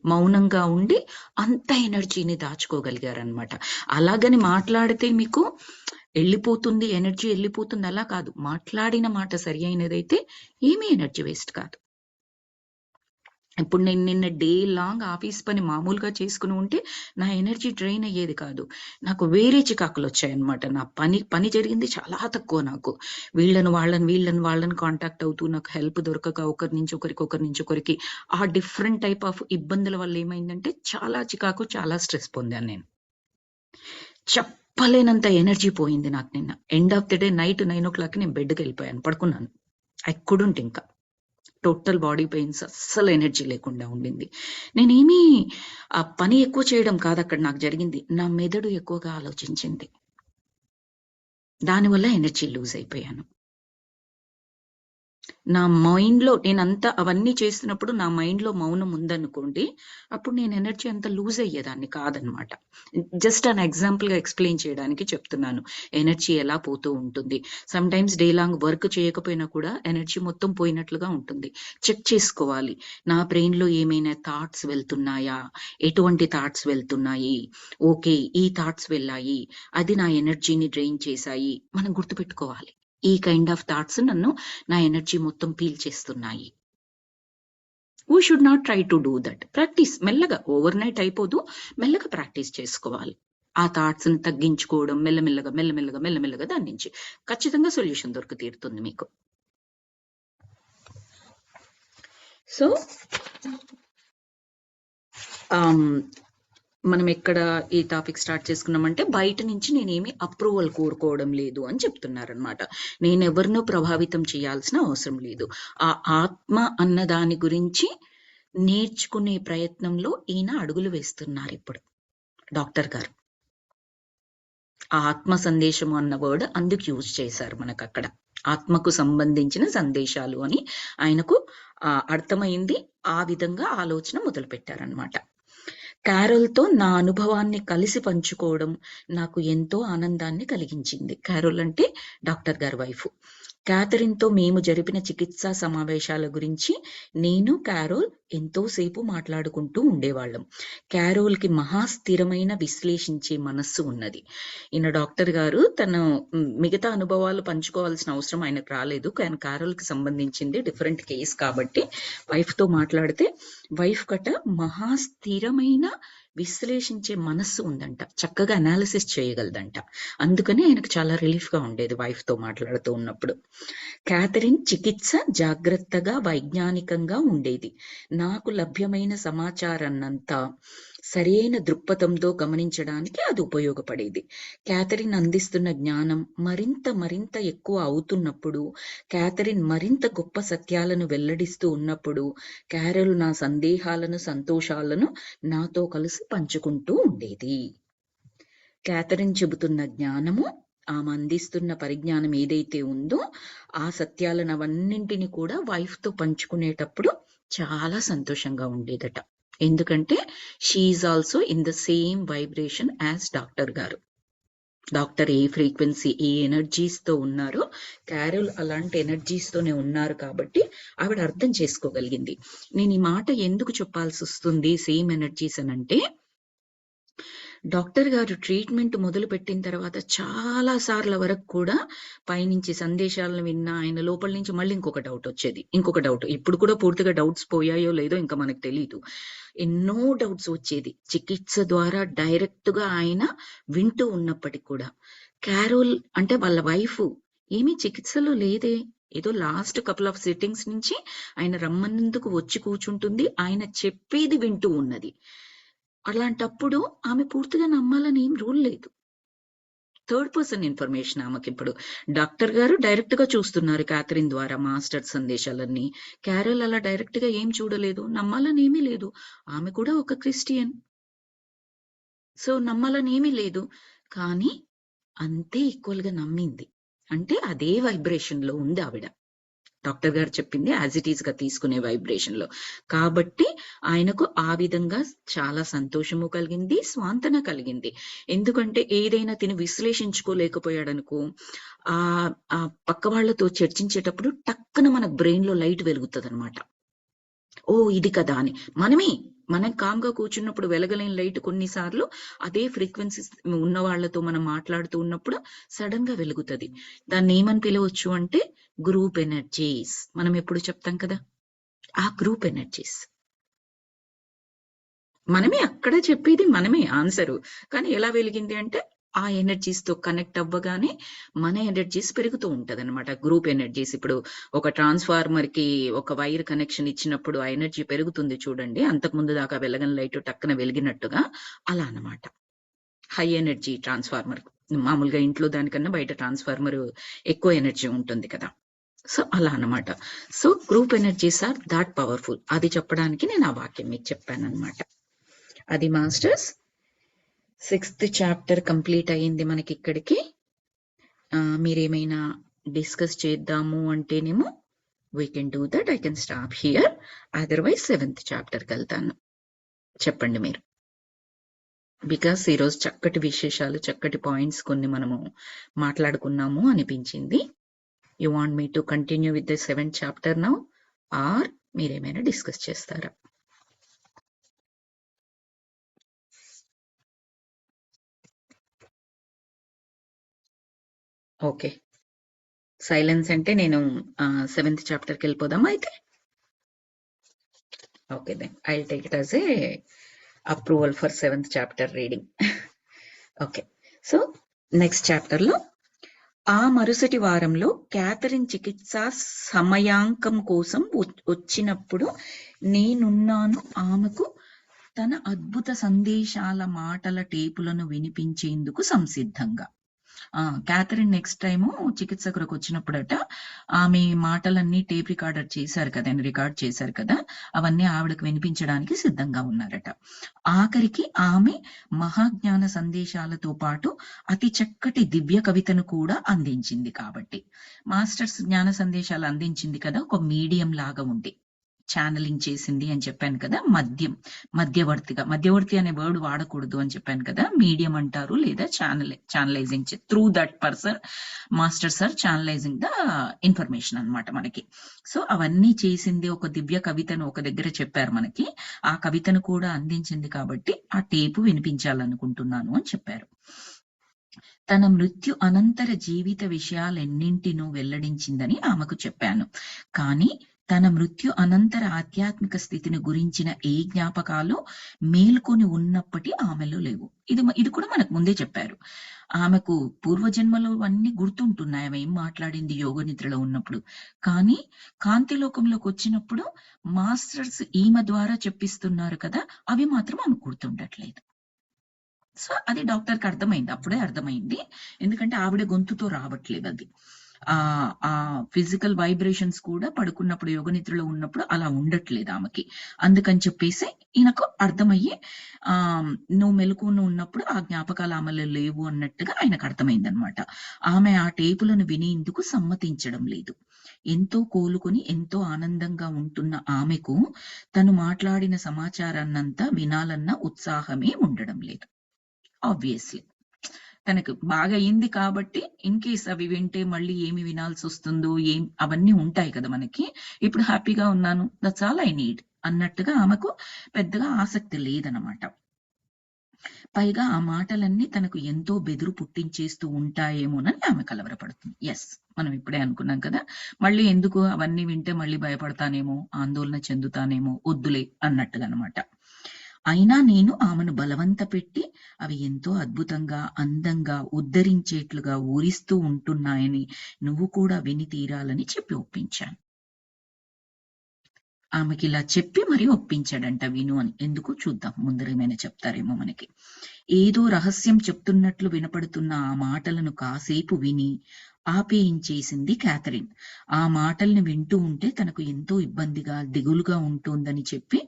మౌనంగా ఉండి అంత ఎనర్జీని దాచుకోగలిగారనమాట. అలాగని మాట్లాడితే మీకు ఎళ్ళిపోతుంది, ఎనర్జీ ఎళ్ళిపోతుంది అలా కాదు. మాట్లాడిన మాట సరి అయినదైతే ఏమీ ఎనర్జీ వేస్ట్ కాదు. ఇప్పుడు నేను నిన్న డే లాంగ్ ఆఫీస్ పని మామూలుగా చేసుకుని ఉంటే నా ఎనర్జీ డ్రైన్ అయ్యేది కాదు. నాకు వేరే చికాకులొచ్చాయన్నమాట. నా పని జరిగింది చాలా తక్కువ నాకు. వీళ్ళని కాంటాక్ట్ అవుతూ నాకు హెల్ప్ దొరకక ఒకరి నుంచి ఒకరికి ఆ డిఫరెంట్ టైప్ ఆఫ్ ఇబ్బందుల వల్ల ఏమైందంటే చాలా చికాకు, చాలా స్ట్రెస్ పొందాను నేను. చెప్పలేనంత ఎనర్జీ పోయింది నాకు నిన్న. End of the day night 9:00 నేను బెడ్‌కెళ్ళిపోయాను, పడుకున్నాను. ఐ కుడెంట్ ఇంకా. టోటల్ బాడీ పెయిన్స్, అస్సలు ఎనర్జీ లేకుండా ఉండింది. నేనేమీ ఆ పని ఎక్కువ చేయడం కాదక్కడ నాకు జరిగింది. నా మెదడు ఎక్కువగా ఆలోచించింది. దానివల్ల ఎనర్జీ లూజ్ అయిపోయాను. నా మైండ్‌లో నేనంతా అవన్నీ చేస్తున్నప్పుడు నా మైండ్‌లో మౌనం ఉందనుకోండి, అప్పుడు నేను ఎనర్జీ అంత లూజ్ అయ్యేదాన్ని కాదనమాట. జస్ట్ అన్ ఎగ్జాంపుల్‌గా ఎక్స్‌ప్లెయిన్ చేయడానికి చెప్తున్నాను. ఎనర్జీ ఎలా పోతూ ఉంటుంది. సమ్‌టైమ్స్ డే లాంగ్ వర్క్ చేయకపోయినా కూడా ఎనర్జీ మొత్తం పోయినట్లుగా ఉంటుంది. చెక్ చేసుకోవాలి. నా బ్రెయిన్‌లో ఏమైనా థాట్స్ వెళ్తున్నాయా? ఎటువంటి థాట్స్ వెళ్తున్నాయి? ఓకే, ఈ థాట్స్ వెళ్ళాయి. అది నా ఎనర్జీని డ్రైన్ చేశాయి. మనం గుర్తుపెట్టుకోవాలి. ఈ కైండ్ ఆఫ్ థాట్స్ నన్ను నా ఎనర్జీ మొత్తం పీల్చేస్తున్నాయి. We should not try to do that. Practice మెల్లగా, ఓవర్ నైట్ అయిపోదు. మెల్లగా ప్రాక్టీస్ చేసుకోవాలి. ఆ థాట్స్ ని తగ్గించుకోవడం మెల్లమెల్లగా దాని నుంచి ఖచ్చితంగా సొల్యూషన్ దొరికి తీరుతుంది మీకు. సో మనం ఎక్కడ ఈ టాపిక్ స్టార్ట్ చేసుకున్నామంటే, బయట నుంచి నేనేమి అప్రూవల్ కోరుకోవడం లేదు అని చెప్తున్నారనమాట. నేనెవరినో ప్రభావితం చేయాల్సిన అవసరం లేదు. ఆ ఆత్మ అన్న దాని గురించి నేర్చుకునే ప్రయత్నంలో ఈయన అడుగులు వేస్తున్నారు ఇప్పుడు డాక్టర్ గారు. ఆ ఆత్మ సందేశము అన్న వర్డ్ అందుకు యూజ్ చేశారు మనకక్కడ. ఆత్మకు సంబంధించిన సందేశాలు అని ఆయనకు అర్థమైంది. ఆ విధంగా ఆలోచన మొదలు పెట్టారనమాట. క్యారోల్‌తో నా అనుభవాన్ని కలిసి పంచుకోవడం నాకు ఎంతో ఆనందాన్ని కలిగించింది. క్యారోల్ అంటే డాక్టర్ గారి వైఫ్. క్యాథరిన్‌తో మేము జరిపిన చికిత్సా సమావేశాల గురించి నేను, క్యారోల్ ఎంతో సేపు మాట్లాడుకుంటూ ఉండేవాళ్ళం. క్యారోల్‌కి స్థిరమైన విశ్లేషించే మనస్సు ఉన్నది. ఈయన డాక్టర్ గారు తను మిగతా అనుభవాలు పంచుకోవాల్సిన అవసరం ఆయనకు రాలేదు. కానీ క్యారోల్‌కి సంబంధించింది డిఫరెంట్ కేస్ కాబట్టి వైఫ్‌తో మాట్లాడితే వైఫ్ కట స్థిరమైన విశ్లేషించే మనస్సు ఉందంట. చక్కగా అనాలిసిస్ చేయగలదంట. అందుకని ఆయనకు చాలా రిలీఫ్‌గా ఉండేది వైఫ్‌తో మాట్లాడుతూ ఉన్నప్పుడు. క్యాథరిన్ చికిత్స జాగ్రత్తగా, వైజ్ఞానికంగా ఉండేది. నాకు లభ్యమైన సమాచారాన్నంతా సరైన దృక్పథంతో గమనించడానికి అది ఉపయోగపడేది. క్యాథరిన్ అందిస్తున్న జ్ఞానం మరింత ఎక్కువ అవుతున్నప్పుడు, క్యాథరిన్ మరింత గొప్ప సత్యాలను వెల్లడిస్తూ ఉన్నప్పుడు, క్యారోల్ నా సందేహాలను, సంతోషాలను నాతో కలిసి పంచుకుంటూ ఉండేది. క్యాథరిన్ చెబుతున్న జ్ఞానము ఆమె అందిస్తున్న పరిజ్ఞానం ఏదైతే ఉందో ఆ సత్యాలను అవన్నింటిని కూడా వైఫ్ తో పంచుకునేటప్పుడు చాలా సంతోషంగా ఉండేదట. ఎందుకంటే she also in the same vibration as doctor గారు. డాక్టర్ ఏ ఫ్రీక్వెన్సీ, ఏ ఎనర్జీస్ తో ఉన్నారో క్యారోల్ అలాంటి ఎనర్జీస్ తోనే ఉన్నారు కాబట్టి ఆవిడ అర్థం చేసుకోగలిగింది. నేను ఈ మాట ఎందుకు చెప్పాల్సి వస్తుంది సేమ్ ఎనర్జీస్ అని అంటే, డాక్టర్ గారు ట్రీట్మెంట్ మొదలు పెట్టిన తర్వాత చాలా సార్ల వరకు కూడా పైనుంచి సందేశాలను విన్నా ఆయన లోపల నుంచి మళ్ళీ ఇంకొక డౌట్ వచ్చేది, ఇంకొక డౌట్. ఇప్పుడు కూడా పూర్తిగా డౌట్స్ పోయాయో లేదో ఇంకా మనకు తెలియదు. ఎన్నో డౌట్స్ వచ్చేది చికిత్స ద్వారా డైరెక్ట్ గా ఆయన వింటూ ఉన్నప్పటికీ కూడా. క్యారోల్ అంటే వాళ్ళ వైఫ్ ఏమీ చికిత్సలో లేదే, ఏదో లాస్ట్ కపుల్ ఆఫ్ సిట్టింగ్స్ నుంచి ఆయన రమ్మన్నందుకు వచ్చి కూర్చుంటుంది, ఆయన చెప్పేది వింటూ ఉన్నది. అలాంటప్పుడు ఆమె పూర్తిగా నమ్మాలని ఏం రూల్ లేదు. థర్డ్ పర్సన్ ఇన్ఫర్మేషన్ ఆమెకి. ఇప్పుడు డాక్టర్ గారు డైరెక్ట్ గా చూస్తున్నారు క్యాథరిన్ ద్వారా మాస్టర్ సందేశాలన్నీ. క్యారల్ అలా డైరెక్ట్ గా ఏం చూడలేదు, నమ్మాలని ఏమీ లేదు. ఆమె కూడా ఒక క్రిస్టియన్, సో నమ్మాలని ఏమీ లేదు. కానీ అంతే ఈక్వల్ గా నమ్మింది. అంటే అదే వైబ్రేషన్ లో ఉంది ఆవిడ. డాక్టర్ గారు చెప్పింది యాజ్ ఇట్ ఈస్ గా తీసుకునే వైబ్రేషన్ లో. కాబట్టి ఆయనకు ఆ విధంగా చాలా సంతోషము కలిగింది, స్వాంతన కలిగింది. ఎందుకంటే ఏదైనా తిని విశ్లేషించుకోలేకపోయాడనుకో, ఆ పక్క వాళ్ళతో చర్చించేటప్పుడు టక్కున మన బ్రెయిన్ లో లైట్ వెలుగుతుంది అనమాట. ఓ ఇది కదా అని. మనం కామ్గా కూర్చున్నప్పుడు వెలగలేని లైట్ కొన్నిసార్లు అదే ఫ్రీక్వెన్సీస్ ఉన్న వాళ్ళతో మనం మాట్లాడుతూ ఉన్నప్పుడు సడన్ గా వెలుగుతుంది. దాన్ని ఏమని పిలవచ్చు అంటే గ్రూప్ ఎనర్జీస్. మనం ఎప్పుడు చెప్తాం కదా, ఆ గ్రూప్ ఎనర్జీస్. మనమే అక్కడ చెప్పేది, మనమే ఆన్సరు. కానీ ఎలా వెలిగింది అంటే ఆ ఎనర్జీస్ తో కనెక్ట్ అవ్వగానే మన ఎనర్జీస్ పెరుగుతూ ఉంటది అనమాట. Group energies. ఇప్పుడు ఒక ట్రాన్స్ఫార్మర్ కి ఒక వైర్ కనెక్షన్ ఇచ్చినప్పుడు ఆ ఎనర్జీ పెరుగుతుంది చూడండి, అంతకు ముందు దాకా వెలగని లైట్ టక్కున వెలిగినట్టుగా. అలా అన్నమాట హై ఎనర్జీ ట్రాన్స్ఫార్మర్. మామూలుగా ఇంట్లో దానికన్నా బయట ట్రాన్స్ఫార్మర్ ఎక్కువ ఎనర్జీ ఉంటుంది కదా, సో అలా అన్నమాట. So group energies are that powerful. అది చెప్పడానికి నేను ఆ వాక్యం మీకు చెప్పాను అనమాట. అది మాస్టర్స్ 6th చాప్టర్ కంప్లీట్ అయ్యింది మనకి ఇక్కడికి. మీరేమైనా డిస్కస్ చేద్దాము అంటేనేమో we can do that. I can stop here. Otherwise 7th చాప్టర్కి వెళ్తాను. చెప్పండి మీరు. బికాస్ ఈరోజు చక్కటి విశేషాలు, చక్కటి పాయింట్స్ కొన్ని మనము మాట్లాడుకున్నాము అనిపించింది. You want me to continue with the 7th chapter now, or మీరేమైనా డిస్కస్ చేస్తారా? ఓకే, సైలెన్స్ అంటే నేను 7th చాప్టర్కి వెళ్ళిపోదామా అయితే? Okay then I will take it as a approval for 7th chapter reading. Okay, so next chapter లో ఆ మరుసటి వారంలో క్యాథరిన్ చికిత్స సమయాంకం కోసం వచ్చినప్పుడు నేనున్నాను ఆమెకు తన అద్భుత సందేశాల మాటల టేపులను వినిపించేందుకు సంసిద్ధంగా. క్యాథరిన్ నెక్స్ట్ టైము చికిత్స కొరకు వచ్చినప్పుడట ఆమె మాటలన్నీ టేప్ రికార్డర్ చేశారు కదా, రికార్డ్ చేశారు కదా, అవన్నీ ఆవిడకు వినిపించడానికి సిద్ధంగా ఉన్నారట. ఆఖరికి ఆమె మహాజ్ఞాన సందేశాలతో పాటు అతి చక్కటి దివ్య కవితను కూడా అందించింది. కాబట్టి మాస్టర్స్ జ్ఞాన సందేశాలు అందించింది కదా, ఒక మీడియం లాగా ఉండి ఛానలింగ్ చేసింది అని చెప్పాను కదా. మధ్యవర్తి అనే వర్డ్ వాడకూడదు అని చెప్పాను కదా, మీడియం అంటారు, లేదా channelizing through that person masters are channelizing the information అన్నమాట మనకి. సో అవన్నీ చేసింది. ఒక దివ్య కవితను ఒక దగ్గర చెప్పారు మనకి, ఆ కవితను కూడా అందించింది కాబట్టి ఆ టేపు వినిపించాలనుకుంటున్నాను అని చెప్పారు. తన మృత్యు అనంతర జీవిత విషయాలెన్నింటినో వెల్లడించిందని ఆమెకు చెప్పాను. కానీ తన మృత్యు అనంతర ఆధ్యాత్మిక స్థితిని గురించిన ఏ జ్ఞాపకాలు మేల్కొని ఉన్నప్పటి ఆమెలో లేవు. ఇది కూడా మనకు ముందే చెప్పారు. ఆమెకు పూర్వజన్మలో అన్ని గుర్తుంటున్నాయి, ఆమె ఏం మాట్లాడింది యోగ నిద్రలో ఉన్నప్పుడు. కానీ కాంతిలోకంలోకి వచ్చినప్పుడు మాస్టర్స్ ఈమె ద్వారా చెప్పిస్తున్నారు కదా, అవి మాత్రం ఆమెకు గుర్తుండట్లేదు. సో అది డాక్టర్కి అర్థమైంది, అప్పుడే అర్థమైంది. ఎందుకంటే ఆవిడ గొంతుతో రావట్లేదు అది. ఆ ఫిజికల్ వైబ్రేషన్స్ కూడా పడుకున్నప్పుడు యోగ నిద్రలో ఉన్నప్పుడు అలా ఉండట్లేదు ఆమెకి. అందుకని చెప్పేసి ఈయనకు అర్థమయ్యి ఆ నువ్వు మెలకువలో ఉన్నప్పుడు ఆ జ్ఞాపకాలు ఆమెలో లేవు అన్నట్టుగా ఆయనకు అర్థమైందనమాట. ఆమె ఆ టేపులను వినేందుకు సమ్మతించడం లేదు. ఎంతో కోలుకొని ఎంతో ఆనందంగా ఉంటున్న ఆమెకు తను మాట్లాడిన సమాచారాన్నంతా వినాలన్న ఉత్సాహమే ఉండడం లేదు. ఆబ్వియస్లీ తనకు బాగా అయింది కాబట్టి ఇన్ కేస్ అవి వింటే మళ్ళీ ఏమి వినాల్సొస్తుందో అవన్నీ ఉంటాయి కదా మనకి. ఇప్పుడు హ్యాపీగా ఉన్నాను. దట్స్ ఆల్ ఐ నీడ్ అన్నట్టుగా ఆమెకు పెద్దగా ఆసక్తి లేదనమాట. పైగా ఆ మాటలన్నీ తనకు ఎంతో బెదురు పుట్టించేస్తూ ఉంటాయేమోనని ఆమె కలవరపడుతుంది. యెస్. మనం ఇప్పుడే అనుకున్నాం కదా! మళ్ళీ ఎందుకు అవన్నీ వింటే మళ్ళీ భయపడతానేమో, ఆందోళన చెందుతానేమో, వద్దులే అన్నట్టుగనమాట. అయినా నేను ఆమెను బలవంత పెట్టి అవి ఎంతో అద్భుతంగా, అందంగా, ఉద్ధరించేట్లుగా ఊరిస్తూ ఉంటున్నాయని నువ్వు కూడా విని తీరాలని చెప్పి ఒప్పించాను. ఆమెకిలా చెప్పి మరీ ఒప్పించాడంట విను అని. ఎందుకో చూద్దాం ముందరేమైనా చెప్తారేమో మనకి. ఏదో రహస్యం చెప్తున్నట్లు వినపడుతున్న ఆ మాటలను కాసేపు విని ఆపేయించేసింది క్యాథరిన్. ఆ మాటల్ని వింటూ ఉంటే తనకు ఎంతో ఇబ్బందిగా, దిగులుగా ఉంటోందని చెప్పి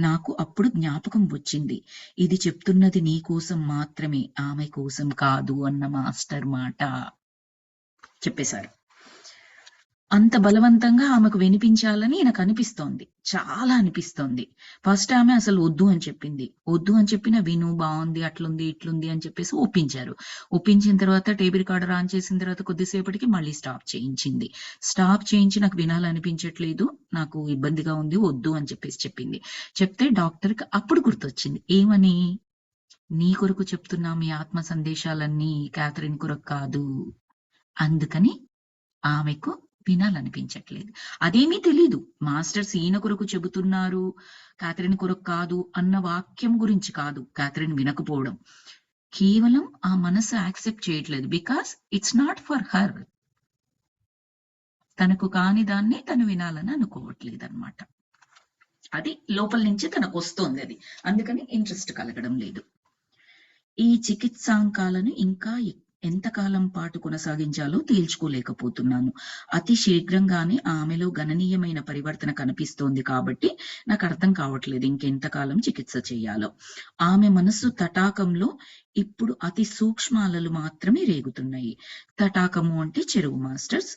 నాకు అప్పుడు జ్ఞాపకం వచ్చింది. ఇది చెప్తున్నది నీ కోసం మాత్రమే, ఆమె కోసం కాదు అన్న మాస్టర్ మాట చెప్పేశారు. అంత బలవంతంగా ఆమెకు వినిపించాలని నాకనిపిస్తోంది. చాలా అనిపిస్తోంది. ఫస్ట్ ఆమె అసలు వద్దు అని చెప్పింది. వద్దు అని చెప్పినా విను బావుంది, అట్లుంది, ఇట్లుంది అని చెప్పేసి ఒప్పించారు. ఒప్పించిన తర్వాత టేప్ రికార్డర్ ఆన్ చేసిన తర్వాత కొద్దిసేపటికి మళ్ళీ స్టాప్ చేయించింది. స్టాప్ చేయించి నాకు వినాలనిపించట్లేదు. నాకు ఇబ్బందిగా ఉంది. వద్దు అని చెప్పేసి చెప్పింది. చెప్తే డాక్టర్‌కి అప్పుడు గుర్తొచ్చింది. ఏమని? నీ కొరకు చెప్తున్నా మీ ఆత్మ సందేశాలన్నీ క్యాథరిన్ కొరకు కాదు. అందుకని ఆమెకు వినాలనిపించట్లేదు. అదేమీ తెలీదు. మాస్టర్స్ ఈయన కొరకు చెబుతున్నారు, క్యాథరిన్ కొరకు కాదు అన్న వాక్యం గురించి కాదు క్యాథరిన్ వినకపోవడం. కేవలం ఆ మనసు యాక్సెప్ట్ చేయట్లేదు. Because it's not for her. తనకు కాని దాన్ని తను వినాలని అనుకోవట్లేదన్నమాట. అది లోపల నుంచి తనకొస్తోంది అది. అందుకని ఇంట్రెస్ట్ కలగడం లేదు. ఈ చికిత్సాంకాలను ఇంకా ఎంతకాలం పాటు కొనసాగించాలో తేల్చుకోలేకపోతున్నాను. అతి శీఘ్రంగానే ఆమెలో గణనీయమైన పరివర్తన కనిపిస్తోంది కాబట్టి నాకర్థం కావట్లేదు ఇంకెంతకాలం చికిత్స చేయాలో. ఆమె మనస్సు తటాకంలో ఇప్పుడు అతి సూక్ష్మ అలలు మాత్రమే రేగుతున్నాయి. తటాకము అంటే చెరువు మాస్టర్స్.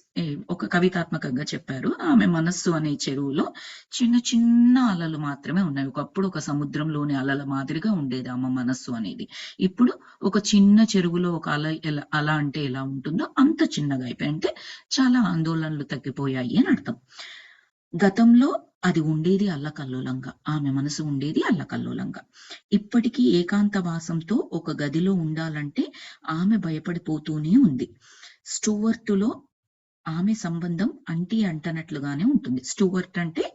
ఒక కవితాత్మకంగా చెప్పారు. ఆమె మనస్సు అనే చెరువులో చిన్న చిన్న అలలు మాత్రమే ఉన్నాయి. ఒకప్పుడు ఒక సముద్రంలోని అలల మాదిరిగా ఉండేది ఆమె మనస్సు అనేది. ఇప్పుడు ఒక చిన్న చెరువులో ఒక అల అంటే ఎలా ఉంటుందో అంత చిన్నగా అయిపోయి. అంటే చాలా ఆందోళనలు తగ్గిపోయాయి అని అర్థం. గతంలో అది ఉండేది అల్లకల్లోలంగా. ఆమె మనసు ఉండేది అల్లకల్లోలంగా. ఇప్పటికీ ఏకాంతవాసంతో ఒక గదిలో ఉండాలంటే ఆమె భయపడిపోతూనే ఉంది. స్టూవర్టులో ఆమె సంబంధం అంటీ అంటనట్లుగానే ఉంటుంది. స్టూవర్ట్ అంటే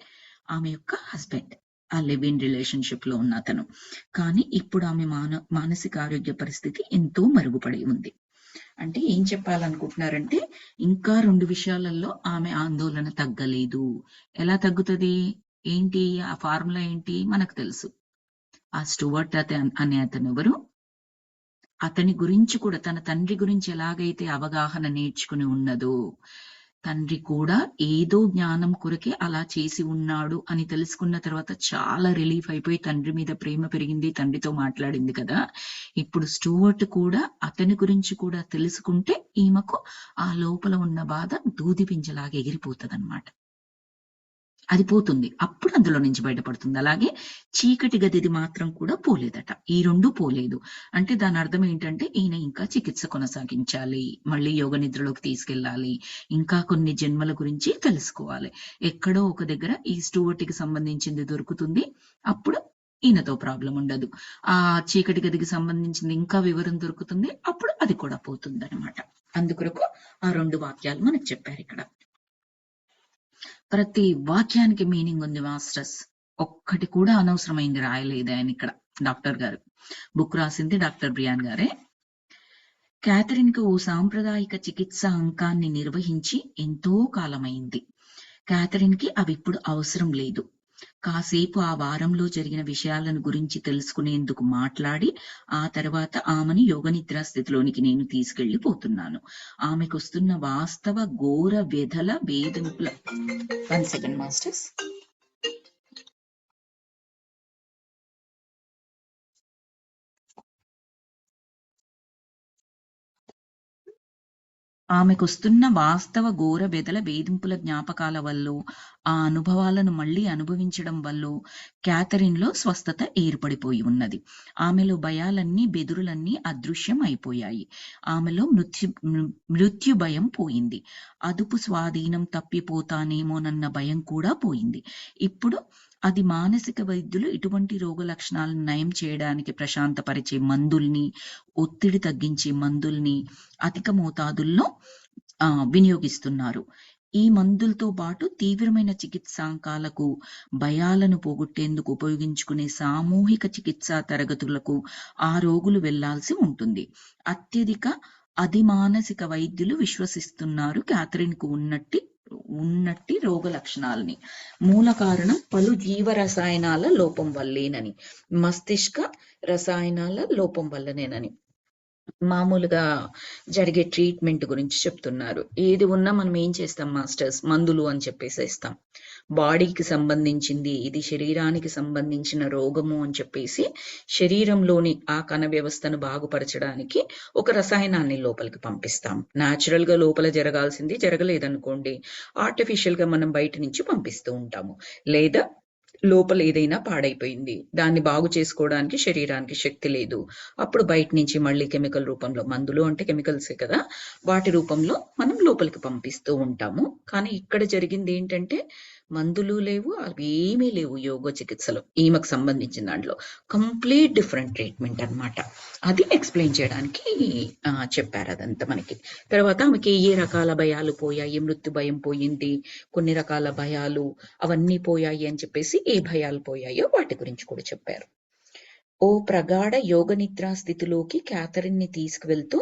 ఆమె యొక్క హస్బెండ్. ఆ లివ్ ఇన్ రిలేషన్‌షిప్ లో ఉన్న అతను. కానీ ఇప్పుడు ఆమె మానసిక ఆరోగ్య పరిస్థితి ఎంతో మరుగుపడి ఉంది. అంటే ఏం చెప్పాలనుకుంటున్నారంటే ఇంకా 2 విషయాలలో ఆమె ఆందోళన తగ్గలేదు. ఎలా తగ్గుతది? ఏంటి? ఆ ఫార్ములా ఏంటి? మనకు తెలుసు. ఆ స్టూవర్ట్ అనే అతనెవరు? అతని గురించి కూడా తన తండ్రి గురించి ఎలాగైతే అవగాహన నేర్చుకుని ఉన్నదో, తండ్రి కూడా ఏదో జ్ఞానం కొరకే అలా చేసి ఉన్నాడు అని తెలుసుకున్న తర్వాత చాలా రిలీఫ్ అయిపోయి తండ్రి మీద ప్రేమ పెరిగింది. తండ్రితో మాట్లాడింది కదా! ఇప్పుడు స్టూవర్ట్ కూడా అతని గురించి కూడా తెలుసుకుంటే ఈమెకు ఆ లోపల ఉన్న బాధ దూది పింజలాగా ఎగిరిపోతదన్నమాట. అది పోతుంది. అప్పుడు అందులో నుంచి బయటపడుతుంది. అలాగే చీకటి గదిది మాత్రం కూడా పోలేదట. ఈ 2 పోలేదు. అంటే దాని అర్థం ఏంటంటే ఈయన ఇంకా చికిత్స కొనసాగించాలి. మళ్ళీ యోగ నిద్రలోకి తీసుకెళ్ళాలి. ఇంకా కొన్ని జన్మల గురించి తెలుసుకోవాలి. ఎక్కడో ఒక దగ్గర ఈ స్టూవర్ట్‌కి సంబంధించింది దొరుకుతుంది. అప్పుడు ఈయనతో ప్రాబ్లమ్ ఉండదు. ఆ చీకటి గదికి సంబంధించింది ఇంకా వివరం దొరుకుతుంది. అప్పుడు అది కూడా పోతుందన్నమాట. అందుకొరకు ఆ 2 వాక్యాలు మనకు చెప్పారిక్కడ. ప్రతి వాక్యానికి మీనింగ్ ఉంది మాస్టర్స్. ఒక్కటి కూడా అనవసరమైంది రాయలేదు ఆయన ఇక్కడ డాక్టర్ గారు. బుక్ రాసింది డాక్టర్ బ్రియాన్ గారే. క్యాథరిన్ కు ఓ సాంప్రదాయిక చికిత్స అంకాన్ని నిర్వహించి ఎంతో కాలమైంది. క్యాథరిన్ కి అవి ఇప్పుడు అవసరం లేదు. కాసేపు ఆ వారంలో జరిగిన విషయాలను గురించి తెలుసుకునేందుకు మాట్లాడి, ఆ తర్వాత ఆమెను యోగనిద్రా స్థితిలోనికి నేను తీసుకెళ్ళిపోతున్నాను. ఆమెకొస్తున్న వాస్తవ ఘోర వ్యధల వేధింపుల 1 సెకండ్ మాస్టర్స్. ఆమెకొస్తున్న వాస్తవ ఘోర బెదల వేధింపుల జ్ఞాపకాల వల్లో, ఆ అనుభవాలను మళ్ళీ అనుభవించడం వల్లో క్యాథరిన్‌లో స్వస్థత ఏర్పడిపోయి ఉన్నది. ఆమెలో భయాలన్నీ, బెదురులన్నీ అదృశ్యం అయిపోయాయి. ఆమెలో మృత్యు భయం పోయింది. అదుపు స్వాధీనం తప్పిపోతానేమోనన్న భయం కూడా పోయింది. ఇప్పుడు అది మానసిక వైద్యులు ఇటువంటి రోగ లక్షణాలను నయం చేయడానికి ప్రశాంతపరిచే మందుల్ని, ఒత్తిడి తగ్గించే మందుల్ని అధిక మోతాదుల్లో వినియోగిస్తున్నారు. ఈ మందులతో పాటు తీవ్రమైన చికిత్సాంకాలకు, భయాలను పోగొట్టేందుకు ఉపయోగించుకునే సామూహిక చికిత్సా తరగతులకు ఆ రోగులు వెళ్లాల్సి ఉంటుంది. అత్యధిక అధిమానసిక వైద్యులు విశ్వసిస్తున్నారు క్యాథరిన్‌కు ఉన్నట్టి రోగ లక్షణాలని. మూల కారణం పలు జీవ రసాయనాల లోపం వల్లేనని, మస్తిష్క రసాయనాల లోపం వల్లనేనని మామూలుగా జరిగే ట్రీట్మెంట్ గురించి చెప్తున్నారు. ఏది ఉన్నా మనం ఏం చేస్తాం మాస్టర్స్, మందులు అని చెప్పేసేస్తాం. బాడీకి సంబంధించింది, ఇది శరీరానికి సంబంధించిన రోగము అని చెప్పేసి శరీరంలోని ఆ కణ వ్యవస్థను బాగుపరచడానికి ఒక రసాయనాన్ని లోపలికి పంపిస్తాం. న్యాచురల్ గా లోపల జరగాల్సింది జరగలేదనుకోండి, ఆర్టిఫిషియల్ గా మనం బయట నుంచి పంపిస్తూ ఉంటాము. లేదా లోపల ఏదైనా పాడైపోయింది, దాన్ని బాగు చేసుకోవడానికి శరీరానికి శక్తి లేదు, అప్పుడు బయట నుంచి మళ్ళీ కెమికల్ రూపంలో, మందులు అంటే కెమికల్సే కదా, వాటి రూపంలో మనం లోపలికి పంపిస్తూ ఉంటాము. కానీ ఇక్కడ జరిగింది ఏంటంటే మందులు లేవు, అవి ఏమీ లేవు. యోగ చికిత్సలో ఈమెకు సంబంధించిన దాంట్లో కంప్లీట్ డిఫరెంట్ ట్రీట్మెంట్ అన్నమాట. అది ఎక్స్ప్లెయిన్ చేయడానికి చెప్పారు అదంతా మనకి. తర్వాత ఆమెకి ఏ రకాల భయాలు పోయాయి, మృత్యు భయం పోయింది, కొన్ని రకాల భయాలు అవన్నీ పోయాయి అని చెప్పేసి ఏ భయాలు పోయాయో వాటి గురించి కూడా చెప్పారు. ఓ ప్రగాఢ యోగ నిద్రా స్థితిలోకి క్యాథరిన్ ని తీసుకువెళ్తూ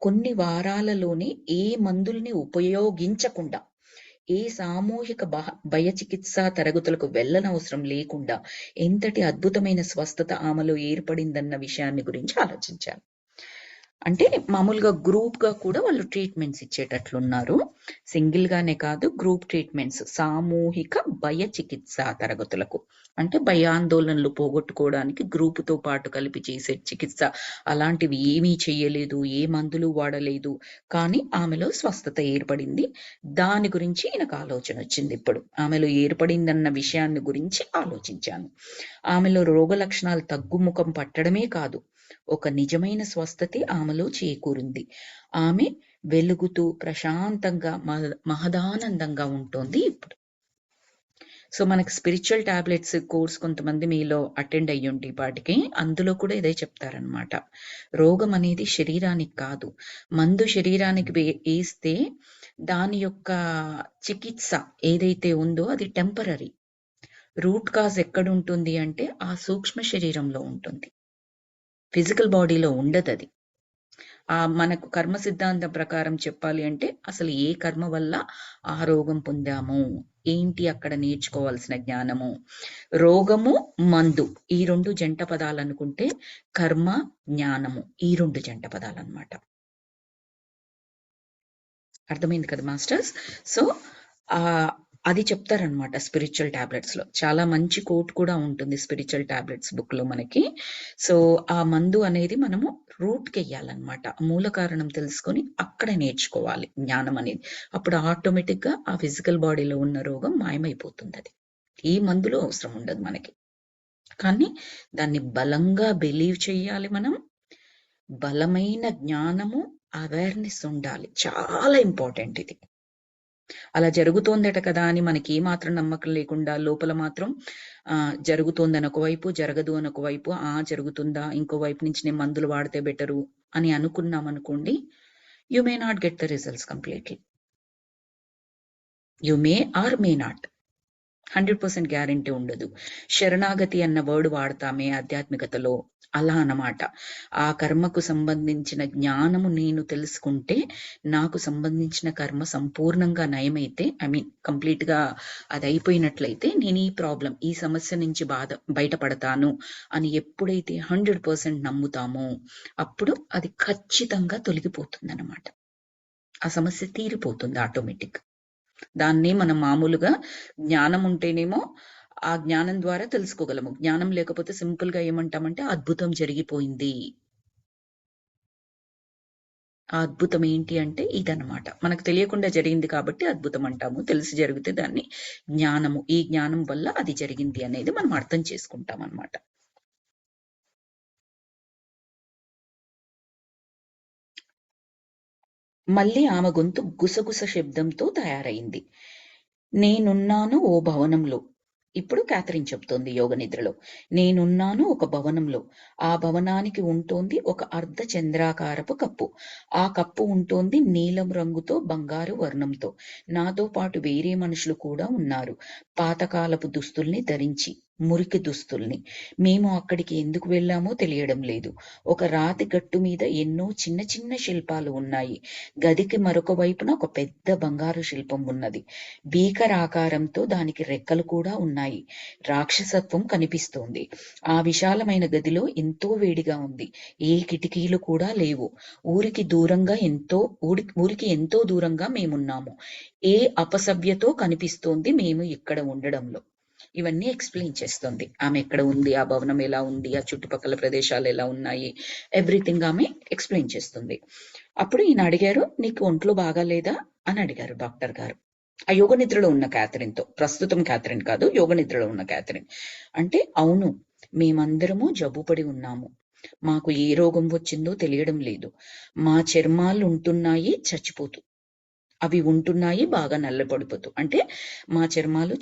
కొన్ని వారాలలోనే ఏ మందుల్ని ఉపయోగించకుండా, ఏ సామూహిక భయ చికిత్సా తరగతులకు వెళ్ళనవసరం లేకుండా ఎంతటి అద్భుతమైన స్వస్థత ఆమెలో ఏర్పడిందన్న విషయాన్ని గురించి ఆలోచించాను. అంటే మామూలుగా గ్రూప్ గా కూడా వాళ్ళు ట్రీట్మెంట్స్ ఇచ్చేటట్లున్నారు. సింగిల్ గానే కాదు, గ్రూప్ ట్రీట్మెంట్స్, సామూహిక భయ చికిత్సా తరగతులకు, అంటే భయాందోళనలు పోగొట్టుకోవడానికి గ్రూపుతో పాటు కలిపి చేసే చికిత్స. అలాంటివి ఏమీ చేయలేదు, ఏ మందులు వాడలేదు, కానీ ఆమెలో స్వస్థత ఏర్పడింది. దాని గురించి నాకు ఆలోచన వచ్చింది. ఇప్పుడు ఆమెలో ఏర్పడిందన్న విషయాన్ని గురించి ఆలోచించాను. ఆమెలో రోగ లక్షణాలు తగ్గుముఖం పట్టడమే కాదు, ఒక నిజమైన స్వస్థతే ఆమెలో చేకూరింది. ఆమె వెలుగుతూ ప్రశాంతంగా మహదానందంగా ఉంటుంది ఇప్పుడు. సో మనకి స్పిరిచువల్ టాబ్లెట్స్ కోర్స్ కొంతమంది మీలో అటెండ్ అయ్యుంటే పాటికి అందులో కూడా ఇదే చెప్తారనమాట. రోగం అనేది శరీరానికి కాదు, మందు శరీరానికి వేస్తే దాని యొక్క చికిత్స ఏదైతే ఉందో అది టెంపరరీ. రూట్ కాజ్ ఎక్కడుంటుంది అంటే ఆ సూక్ష్మ శరీరంలో ఉంటుంది, ఫిజికల్ బాడీలో ఉండదు అది. మనకు కర్మ సిద్ధాంతం ప్రకారం చెప్పాలి అంటే అసలు ఏ కర్మ వల్ల ఆ రోగం పొందాము, ఏంటి అక్కడ నేర్చుకోవాల్సిన జ్ఞానము. రోగము, మందు ఈ రెండు జంట పదాలు అనుకుంటే, కర్మ, జ్ఞానము ఈ రెండు జంట పదాలు అన్నమాట. అర్థమైంది కదా మాస్టర్స్? సో అది చెప్తారనమాట స్పిరిచువల్ టాబ్లెట్స్ లో. చాలా మంచి కోట్ కూడా ఉంటుంది స్పిరిచువల్ టాబ్లెట్స్ బుక్ లో మనకి. సో ఆ మందు అనేది మనము రూట్ కి వెయ్యాలన్నమాట, మూల కారణం తెలుసుకొని అక్కడ నేర్చుకోవాలి జ్ఞానం అనేది. అప్పుడు ఆటోమేటిక్ గా ఆ ఫిజికల్ బాడీలో ఉన్న రోగం మాయమైపోతుంది. అది ఈ మందులో అవసరం ఉండదు మనకి, కానీ దాన్ని బలంగా బిలీవ్ చెయ్యాలి మనం. బలమైన జ్ఞానము, అవేర్నెస్ ఉండాలి, చాలా ఇంపార్టెంట్ ఇది. అలా జరుగుతోందట కదా అని మనకి ఏమాత్రం నమ్మకం లేకుండా లోపల మాత్రం జరుగుతోందని ఒకవైపు, జరగదు అని ఒకవైపు, జరుగుతుందా ఇంకో వైపు నుంచి నేను మందులు వాడితే బెటరు అని అనుకున్నాం అనుకోండి, you may not get the results completely. You may or may not. 100% guarantee ఉండదు. శరణాగతి అన్న వర్డ్ వాడతామే ఆధ్యాత్మికతలో, అలా అన్నమాట. ఆ కర్మకు సంబంధించిన జ్ఞానము నేను తెలుసుకుంటే, నాకు సంబంధించిన కర్మ సంపూర్ణంగా నయమైతే, కంప్లీట్‌గా అదయిపోయినట్లయితే, నేను ఈ సమస్య నుంచి బయటపడతాను అని ఎప్పుడైతే 100% నమ్ముతామో, అప్పుడు అది ఖచ్చితంగా తొలగిపోతుందన్నమాట. ఆ సమస్య తీరిపోతుంది ఆటోమేటిక్‌గా. దాన్నే మనం మామూలుగా జ్ఞానం ఉంటేనేమో ఆ జ్ఞానం ద్వారా తెలుసుకోగలము. జ్ఞానం లేకపోతే సింపుల్‌గా ఏమంటామంటే అద్భుతం జరిగిపోయింది. ఆ అద్భుతం ఏంటి అంటే ఇదన్నమాట. మనకు తెలియకుండా జరిగింది కాబట్టి అద్భుతం అంటాము. తెలిసి జరిగితే దాన్ని జ్ఞానము. ఈ జ్ఞానం వల్ల అది జరిగింది అనేది మనం అర్థం చేసుకుంటామన్నమాట. మళ్ళీ ఆమె గొంతు గుసగుస శబ్దంతో తయారైంది. నేనున్నాను ఓ భవనంలో. ఇప్పుడు క్యాథరిన్ చెప్తోంది యోగ నిద్రలో. నేనున్నాను ఒక భవనంలో. ఆ భవనానికి ఉంటోంది ఒక అర్ధ చంద్రాకారపు కప్పు. ఆ కప్పు ఉంటోంది నీలం రంగుతో బంగారు వర్ణంతో. నాతో పాటు వేరే మనుషులు కూడా ఉన్నారు. పాతకాలపు దుస్తుల్ని ధరించి, మురికి దుస్తుల్ని. మేము అక్కడికి ఎందుకు వెళ్ళామో తెలియడం లేదు. ఒక రాతి గట్టు మీద ఎన్నో చిన్న చిన్న శిల్పాలు ఉన్నాయి. గదికి మరొక వైపున ఒక పెద్ద బంగారు శిల్పం ఉన్నది. భీకరాకారంతో దానికి రెక్కలు కూడా ఉన్నాయి. రాక్షసత్వం కనిపిస్తోంది. ఆ విశాలమైన గదిలో ఎంతో వేడిగా ఉంది. ఏ కిటికీలు కూడా లేవు. ఊరికి ఎంతో దూరంగా మేమున్నాము. ఏ అపసవ్యతో కనిపిస్తోంది మేము ఇక్కడ ఉండడంలో. ఇవన్నీ ఎక్స్ప్లెయిన్ చేస్తుంది. ఆమె ఎక్కడ ఉంది, ఆ భవనం ఎలా ఉంది, ఆ చుట్టుపక్కల ప్రదేశాలు ఎలా ఉన్నాయి, ఎవ్రీథింగ్ ఆమె ఎక్స్ప్లెయిన్ చేస్తుంది. అప్పుడు ఈయన అడిగారు, నీకు ఒంట్లో బాగాలేదా అని అడిగారు డాక్టర్ గారు. ఆ యోగ నిద్రలో ఉన్న క్యాథరిన్‌తో. ప్రస్తుతం క్యాథరిన్ కాదు, యోగ నిద్రలో ఉన్న క్యాథరిన్. అంటే అవును, మేమందరము జబ్బుపడి ఉన్నాము. మాకు ఏ రోగం వచ్చిందో తెలియడం లేదు. మా చర్మాలు ఉంటున్నాయి చచ్చిపోతూ. అవి ఉంటున్నాయి బాగా నల్లబడిపోతూ. అంటే మా చర్మాలు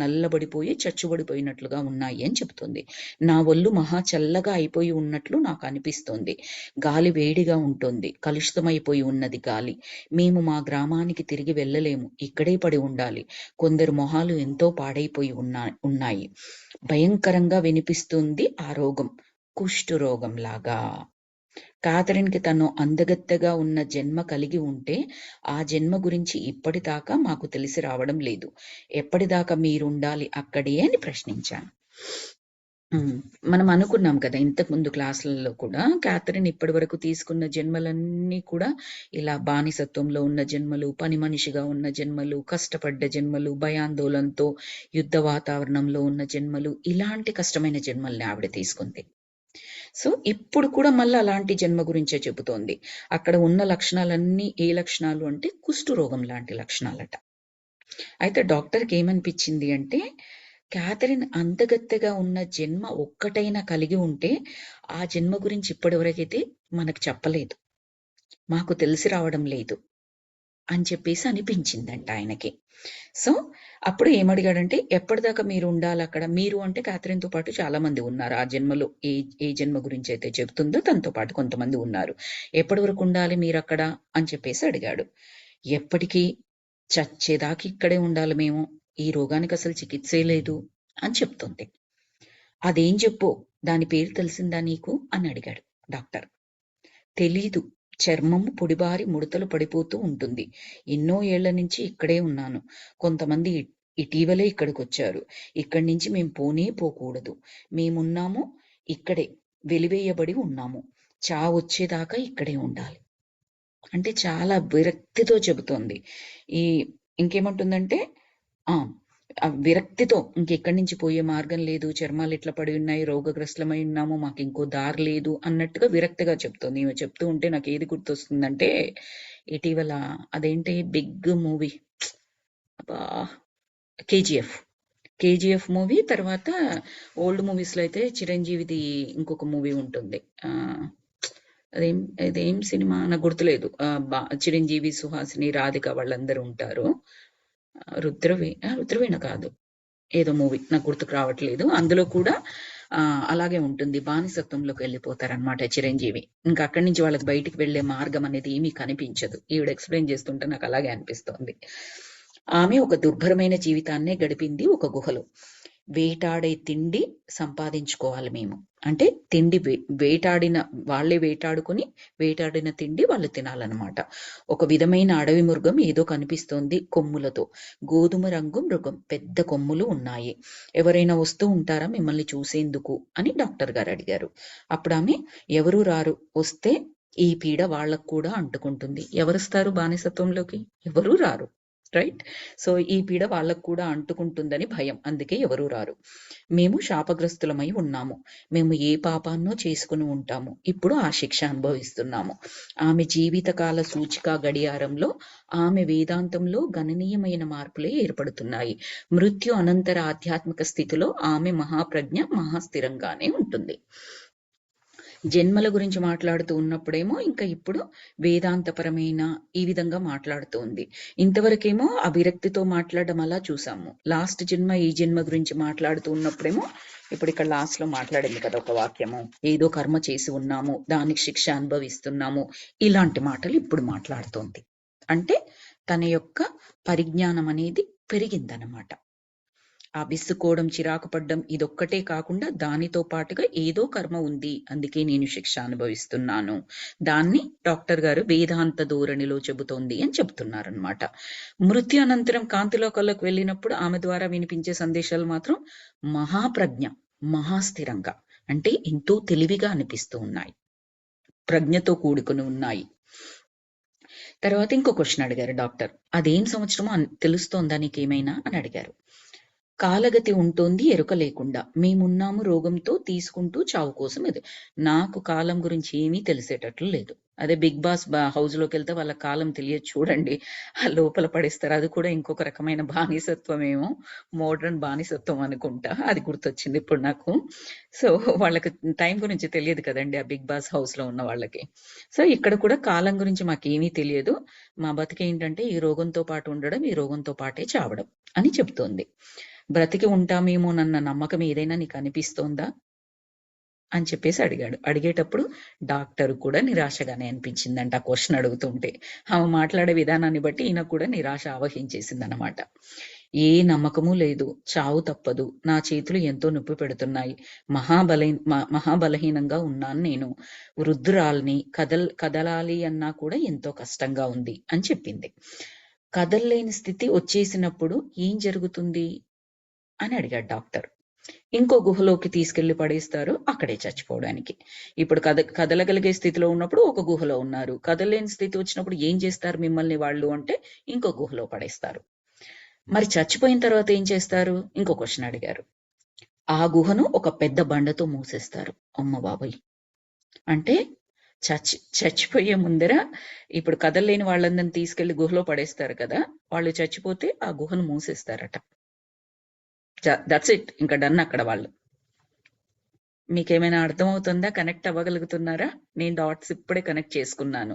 నల్లబడిపోయి చచ్చుబడిపోయినట్లుగా ఉన్నాయి అని చెప్తుంది. నా ఒళ్ళు మహా చల్లగా అయిపోయి ఉన్నట్లు నాకు అనిపిస్తోంది. గాలి వేడిగా ఉంటుంది. కలుషితమైపోయి ఉన్నది గాలి. మేము మా గ్రామానికి తిరిగి వెళ్ళలేము. ఇక్కడే పడి ఉండాలి. కొందరు మొహాలు ఎంతో పాడైపోయి ఉన్నాయి. భయంకరంగా వినిపిస్తుంది ఆ రోగం. కుష్టు రోగం లాగా. కాథరిన్‌కి తను అందగత్తెగా ఉన్న జన్మ కలిగి ఉంటే, ఆ జన్మ గురించి ఇప్పటిదాకా మాకు తెలిసి రావడం లేదు. ఎప్పటిదాకా మీరుండాలి అక్కడే అని ప్రశ్నించాను. మనం అనుకున్నాం కదా ఇంతకుముందు క్లాసులలో కూడా, కాథరిన్ ఇప్పటివరకు తీసుకున్న జన్మలన్నీ కూడా ఇలా బానిసత్వంలో ఉన్న జన్మలు, పని మనిషిగా ఉన్న జన్మలు, కష్టపడ్డ జన్మలు, భయాందోళనతో యుద్ధ వాతావరణంలో ఉన్న జన్మలు, ఇలాంటి కష్టమైన జన్మల్ని ఆవిడ తీసుకుంది. సో ఇప్పుడు కూడా మళ్ళీ అలాంటి జన్మ గురించే చెబుతోంది. అక్కడ ఉన్న లక్షణాలన్నీ ఏ లక్షణాలు అంటే కుష్టు రోగం లాంటి లక్షణాలట. అయితే డాక్టర్‌కి ఏమనిపించింది అంటే, కాథరిన్ అందగత్తెగా ఉన్న జన్మ ఒక్కటైనా కలిగి ఉంటే, ఆ జన్మ గురించి ఇప్పటివరకైతే మనకు చెప్పలేదు. మాకు తెలిసి రావడం లేదు అని చెప్పేసి అనిపించిందంట ఆయనకి. సో అప్పుడు ఏమడిగాడంటే, ఎప్పటిదాకా మీరు ఉండాలక్కడ? మీరు అంటే కాథరిన్‌తో పాటు చాలా మంది ఉన్నారు. ఆ జన్మలో ఏ జన్మ గురించి అయితే చెప్తుందో తనతో పాటు కొంతమంది ఉన్నారు. ఎప్పటి వరకు ఉండాలి మీరక్కడ అని చెప్పేసి అడిగాడు. ఎప్పటికీ చచ్చేదాకా ఇక్కడే ఉండాలి మేము. ఈ రోగానికి అసలు చికిత్సే లేదు అని చెప్తుంది. అదేం చెప్పు? దాని పేరు తెలిసిందా నీకు అని అడిగాడు డాక్టర్. తెలీదు. చర్మము పొడిబారి ముడతలు పడిపోతూ ఉంటుంది. ఎన్నో ఏళ్ల నుంచి ఇక్కడే ఉన్నాను. కొంతమంది ఇటీవలే ఇక్కడికొచ్చారు. ఇక్కడి నుంచి మేము పోనే పోకూడదు. మేమున్నాము ఇక్కడే. వెలివేయబడి ఉన్నాము. చావొచ్చేదాకా ఇక్కడే ఉండాలి. అంటే చాలా విరక్తితో చెబుతోంది. ఈ ఇంకేమంటుందంటే ఆ! విరక్తితో ఇంకెక్కడి నుంచి పోయే మార్గం లేదు. చర్మాలు ఇట్లా పడి ఉన్నాయి. రోగగ్రస్తులమై ఉన్నాము. మాకింకో దారి లేదు అన్నట్టుగా విరక్తిగా చెప్తోంది. ఈమె చెప్తూ ఉంటే నాకేది గుర్తొస్తుందంటే, ఇటీవల అదేంటి బిగ్ మూవీ అబ్బా! 'కేజీఎఫ్'. 'కేజీఎఫ్' మూవీ తర్వాత ఓల్డ్ మూవీస్‌లో అయితే చిరంజీవిది ఇంకొక మూవీ ఉంటుంది. అదేం సినిమా నాకు గుర్తులేదు. చిరంజీవి, సుహాసిని, రాధిక వాళ్ళందరూ ఉంటారు. రుద్రవీణ కాదు. ఏదో మూవీ నాకు గుర్తుకు రావట్లేదు. అందులో కూడా అలాగే ఉంటుంది. బానిసత్వంలోకి వెళ్ళిపోతారనమాట చిరంజీవి. ఇంకా అక్కడి నుంచి వాళ్ళకి బయటికి వెళ్ళే మార్గం అనేది ఏమీ కనిపించదు. ఈవిడ ఎక్స్‌ప్లెయిన్ చేస్తుంటే నాకు అలాగే అనిపిస్తోంది. ఆమె ఒక దుర్భరమైన జీవితాన్నే గడిపింది ఒక గుహలో. వేటాడే తిండి సంపాదించుకోవాలి మేము. అంటే తిండి వేటాడిన వాళ్ళే వేటాడుకొని వేటాడిన తిండి వాళ్ళు తినాలన్నమాట. ఒక విధమైన అడవి మృగం ఏదో కనిపిస్తోంది కొమ్ములతో. గోధుమ రంగు మృగం, పెద్ద కొమ్ములు ఉన్నాయి. ఎవరైనా వస్తూ ఉంటారా మిమ్మల్ని చూసేందుకు అని డాక్టర్ గారు అడిగారు. అప్పుడు ఆమె, ఎవరు రారు, వస్తే ఈ పీడ వాళ్ళకు కూడా అంటుకుంటుంది. ఎవరొస్తారు బానిసత్వంలోకి? ఎవరూ రారు. రైట్. సో ఈ పీడ వాళ్ళకు కూడా అంటుకుంటుందని భయం, అందుకే ఎవరూ రారు. మేము శాపగ్రస్తులమై ఉన్నాము. మేము ఏ పాపాన్నో చేసుకుని ఉంటాము. ఇప్పుడు ఆ శిక్ష అనుభవిస్తున్నాము. ఆమె జీవితకాల సూచిక గడియారంలో, ఆమె వేదాంతంలో గణనీయమైన మార్పులే ఏర్పడుతున్నాయి. మృత్యు అనంతర ఆధ్యాత్మిక స్థితిలో ఆమె మహాప్రజ్ఞ మహాస్థిరంగానే ఉంటుంది. జన్మల గురించి మాట్లాడుతూ ఉన్నప్పుడేమో ఇంకా ఇప్పుడు వేదాంతపరమైన ఈ విధంగా మాట్లాడుతూ ఉంది. ఇంతవరకేమో ఆ విరక్తితో మాట్లాడడం అలా చూసాము. లాస్ట్ జన్మ ఈ జన్మ గురించి మాట్లాడుతూ ఉన్నప్పుడేమో ఇప్పుడు ఇక్కడ లాస్ట్ లో మాట్లాడింది కదా ఒక వాక్యము, ఏదో కర్మ చేసి ఉన్నాము, దానికి శిక్ష అనుభవిస్తున్నాము, ఇలాంటి మాటలు ఇప్పుడు మాట్లాడుతోంది. అంటే తన యొక్క పరిజ్ఞానం అనేది పెరిగిందనమాట. ఆ విసుక్కోవడం, చిరాకు పడ్డం ఇదొక్కటే కాకుండా దానితో పాటుగా ఏదో కర్మ ఉంది, అందుకే నేను శిక్ష అనుభవిస్తున్నాను. దాన్ని డాక్టర్ గారు వేదాంత ధోరణిలో చెబుతోంది అని చెబుతున్నారనమాట. మృత్యు అనంతరం కాంతిలోకాల్లోకి వెళ్ళినప్పుడు ఆమె ద్వారా వినిపించే సందేశాలు మాత్రం మహాప్రజ్ఞ, మహాస్థిరంగా, అంటే ఎంతో తెలివిగా అనిపిస్తూ ఉన్నాయి, ప్రజ్ఞతో కూడుకుని ఉన్నాయి. తర్వాత ఇంకో క్వశ్చన్ అడిగారు డాక్టర్. అదేం సంవత్సరమో తెలుస్తోందా నీకేమైనా అని అడిగారు. కాలగతి ఉంటుంది ఎరుక లేకుండా. మేమున్నాము రోగంతో, తీసుకుంటూ చావు కోసం. ఇది నాకు కాలం గురించి ఏమీ తెలిసేటట్లు లేదు. అదే బిగ్ బాస్ హౌస్ లోకి వెళ్తే వాళ్ళ కాలం తెలియదు చూడండి, ఆ లోపల పడేస్తారు. అది కూడా ఇంకొక రకమైన బానిసత్వం ఏమో, మోడర్న్ బానిసత్వం అనుకుంటా. అది గుర్తొచ్చింది ఇప్పుడు నాకు. సో వాళ్ళకి టైం గురించి తెలియదు కదండి ఆ బిగ్ బాస్ హౌస్ లో ఉన్న వాళ్ళకి. సో ఇక్కడ కూడా కాలం గురించి మాకేమీ తెలియదు. మా బతికేంటంటే ఈ రోగంతో పాటు ఉండడం, ఈ రోగంతో పాటే చావడం అని చెప్తోంది. బ్రతికి ఉంటామేమోనన్న నమ్మకం ఏదైనా నీకు అనిపిస్తోందా అని చెప్పేసి అడిగాడు. అడిగేటప్పుడు డాక్టర్ కూడా నిరాశగానే అనిపించిందంట ఆ క్వశ్చన్ అడుగుతుంటే. ఆమె మాట్లాడే విధానాన్ని బట్టి ఈయన కూడా నిరాశ ఆవహించేసిందనమాట. ఏ నమ్మకము లేదు, చావు తప్పదు, నా చేతులు ఎంతో నొప్పి పెడుతున్నాయి, మహాబలహీనంగా ఉన్నాను నేను, వృద్ధురాల్ని, కదలాలి అన్నా కూడా ఎంతో కష్టంగా ఉంది అని చెప్పింది. కదల్లేని స్థితి వచ్చేసినప్పుడు ఏం జరుగుతుంది అని అడిగాడు డాక్టర్. ఇంకో గుహలోకి తీసుకెళ్లి పడేస్తారు, అక్కడే చచ్చిపోవడానికి. ఇప్పుడు కదలగలిగే స్థితిలో ఉన్నప్పుడు ఒక గుహలో ఉన్నారు, కదలలేని స్థితి వచ్చినప్పుడు ఏం చేస్తారు మిమ్మల్ని వాళ్ళు అంటే ఇంకో గుహలో పడేస్తారు. మరి చచ్చిపోయిన తర్వాత ఏం చేస్తారు? ఇంకో క్వశ్చన్ అడిగారు. ఆ గుహను ఒక పెద్ద బండతో మూసేస్తారు. అమ్మ బాబాయ్. అంటే చచ్చిపోయే ముందర ఇప్పుడు కదలలేని వాళ్ళందరినీ తీసుకెళ్లి గుహలో పడేస్తారు కదా, వాళ్ళు చచ్చిపోతే ఆ గుహను మూసేస్తారట. దట్స్ ఇట్, ఇంకా డన్ అక్కడ వాళ్ళు. మీకేమైనా అర్థమవుతుందా? కనెక్ట్ అవ్వగలుగుతున్నారా? నేను డాట్స్ ఇప్పుడే కనెక్ట్ చేసుకున్నాను.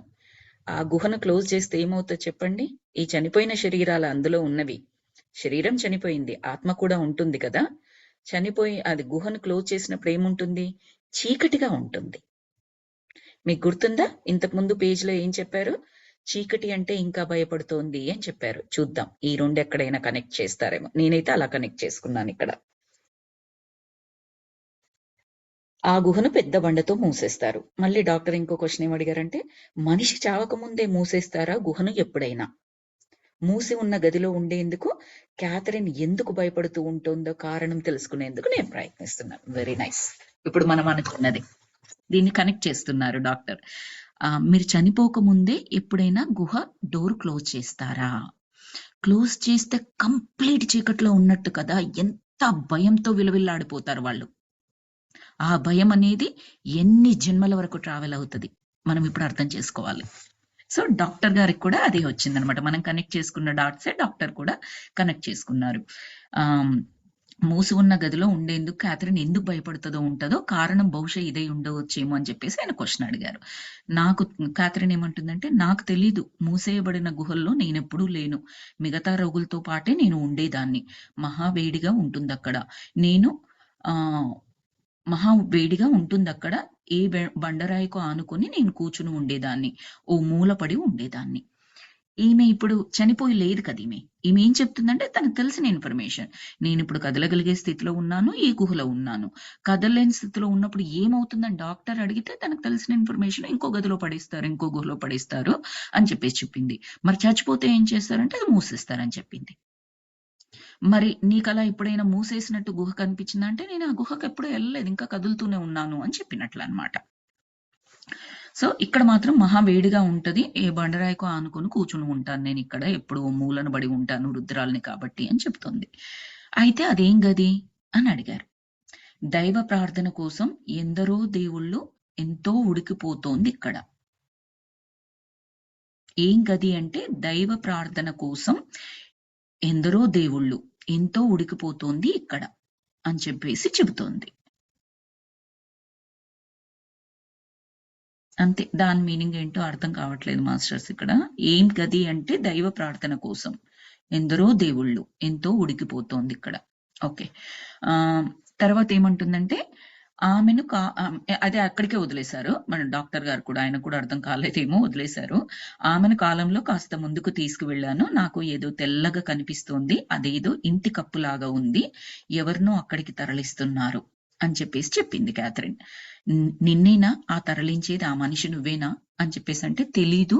ఆ గుహను క్లోజ్ చేస్తే ఏమవుతుందో చెప్పండి. ఈ చనిపోయిన శరీరాలు అందులో ఉన్నవి, శరీరం చనిపోయింది, ఆత్మ కూడా ఉంటుంది కదా, చనిపోయి అది గుహను క్లోజ్ చేసినప్పుడు ఏముంటుంది? చీకటిగా ఉంటుంది. మీకు గుర్తుందా ఇంతకు ముందు పేజ్ లో ఏం చెప్పారు? చీకటి అంటే ఇంకా భయపడుతోంది అని చెప్పారు. చూద్దాం ఈ రెండు ఎక్కడైనా కనెక్ట్ చేస్తారేమో. నేనైతే అలా కనెక్ట్ చేసుకున్నాను ఇక్కడ. ఆ గుహను పెద్ద బండతో మూసేస్తారు. మళ్ళీ డాక్టర్ ఇంకో క్వశ్చన్ ఏం అడిగారంటే, మనిషి చావకముందే మూసేస్తారా గుహను ఎప్పుడైనా? మూసి ఉన్న గదిలో ఉండేందుకు క్యాథరిన్ ఎందుకు భయపడుతూ ఉంటుందో కారణం తెలుసుకునేందుకు నేను ప్రయత్నిస్తున్నాను. Very nice. ఇప్పుడు మనం అనుకున్నది దీన్ని కనెక్ట్ చేస్తున్నారు డాక్టర్. మీరు చనిపోకముందే ఎప్పుడైనా గుహ డోర్ క్లోజ్ చేస్తారా? క్లోజ్ చేస్తే కంప్లీట్ చీకట్లో ఉన్నట్టు కదా, ఎంత భయంతో విలవిల్లాడిపోతారు వాళ్ళు. ఆ భయం అనేది ఎన్ని జన్మల వరకు ట్రావెల్ అవుతుంది, మనం ఇప్పుడు అర్థం చేసుకోవాలి. సో డాక్టర్ గారికి కూడా అదే వచ్చిందనమాట. మనం కనెక్ట్ చేసుకున్న డాట్సే డాక్టర్ కూడా కనెక్ట్ చేసుకున్నారు. మూసి ఉన్న గదిలో ఉండేందుకు క్యాథరిన్ ఎందుకు భయపడుతుందో ఉంటుందో కారణం బహుశా ఇదే ఉండవచ్చేమో అని చెప్పేసి ఆయన క్వశ్చన్ అడిగారు. క్యాథరిన్ ఏమంటుందంటే, నాకు తెలీదు, మూసేయబడిన గుహల్లో నేనెప్పుడూ లేను, మిగతా రోగులతో పాటే నేను ఉండేదాన్ని, మహావేడిగా ఉంటుంది అక్కడ, నేను మహావేడిగా ఉంటుంది అక్కడ, ఏ బండరాయికు ఆనుకొని నేను కూర్చుని ఉండేదాన్ని, ఓ మూలపడి ఉండేదాన్ని. ఈమె ఇప్పుడు చనిపోయి లేదు కదా. ఈమె ఏం చెప్తుందంటే తనకు తెలిసిన ఇన్ఫర్మేషన్. నేను ఇప్పుడు కదలగలిగే స్థితిలో ఉన్నాను, ఈ గుహలో ఉన్నాను. కదలలేని స్థితిలో ఉన్నప్పుడు ఏమవుతుందని డాక్టర్ అడిగితే తనకు తెలిసిన ఇన్ఫర్మేషన్ ఇంకో గదిలో పడేస్తారు, ఇంకో గుహలో పడేస్తారు అని చెప్పేసి చెప్పింది. మరి చచ్చిపోతే ఏం చేస్తారంటే అది మూసేస్తారని చెప్పింది. మరి నీకలా ఎప్పుడైనా మూసేసినట్టు గుహ కనిపించిందా అంటే, నేను ఆ గుహకి ఎప్పుడూ ఎళ్ళలేదు. ఇంకా కదులుతూనే ఉన్నాను అని చెప్పినట్లనమాట. సో, ఇక్కడ మాత్రం మహా వేడిగా ఉంటది. ఏ బండరాయికో ఆనుకొని కూర్చుని ఉంటాను నేనిక్కడ. ఎప్పుడూ మూలన బడి ఉంటాను రుద్రాల్ని కాబట్టి అని చెప్తుంది. అయితే అదేం గది అని అడిగారు. దైవ ప్రార్థన కోసం ఎందరో దేవుళ్ళు ఎంతో ఉడికిపోతోందిక్కడ. ఏం గది అంటే దైవ ప్రార్థన కోసం ఎందరో దేవుళ్ళు ఎంతో ఉడికిపోతోంది ఇక్కడ అని చెప్పేసి చెబుతోంది. అంతే. దాని మీనింగ్ ఏంటో అర్థం కావట్లేదు మాస్టర్స్ ఇక్కడ. ఏం గది అంటే దైవ ప్రార్థన కోసం. ఎందరో దేవుళ్ళు ఎంతో ఉడికిపోతోందిక్కడ. ఓకే. ఆహ్, తర్వాత ఏమంటుందంటే ఆమెను అదే అక్కడికే వదిలేశారు. మన డాక్టర్ గారు కూడా ఆయన కూడా అర్థం కాలేదేమో వదిలేశారు. ఆమెను కాలంలో కాస్త ముందుకు తీసుకువెళ్ళాను. నాకు ఏదో తెల్లగా కనిపిస్తోంది. అదేదో ఇంటి కప్పులాగా ఉంది. ఎవరినో అక్కడికి తరలిస్తున్నారు అని చెప్పేసి చెప్పింది క్యాథరిన్. నిన్నేనా ఆ తరలించేది? ఆ మనిషి నువ్వేనా? అని చెప్పేసంటే, తెలీదు.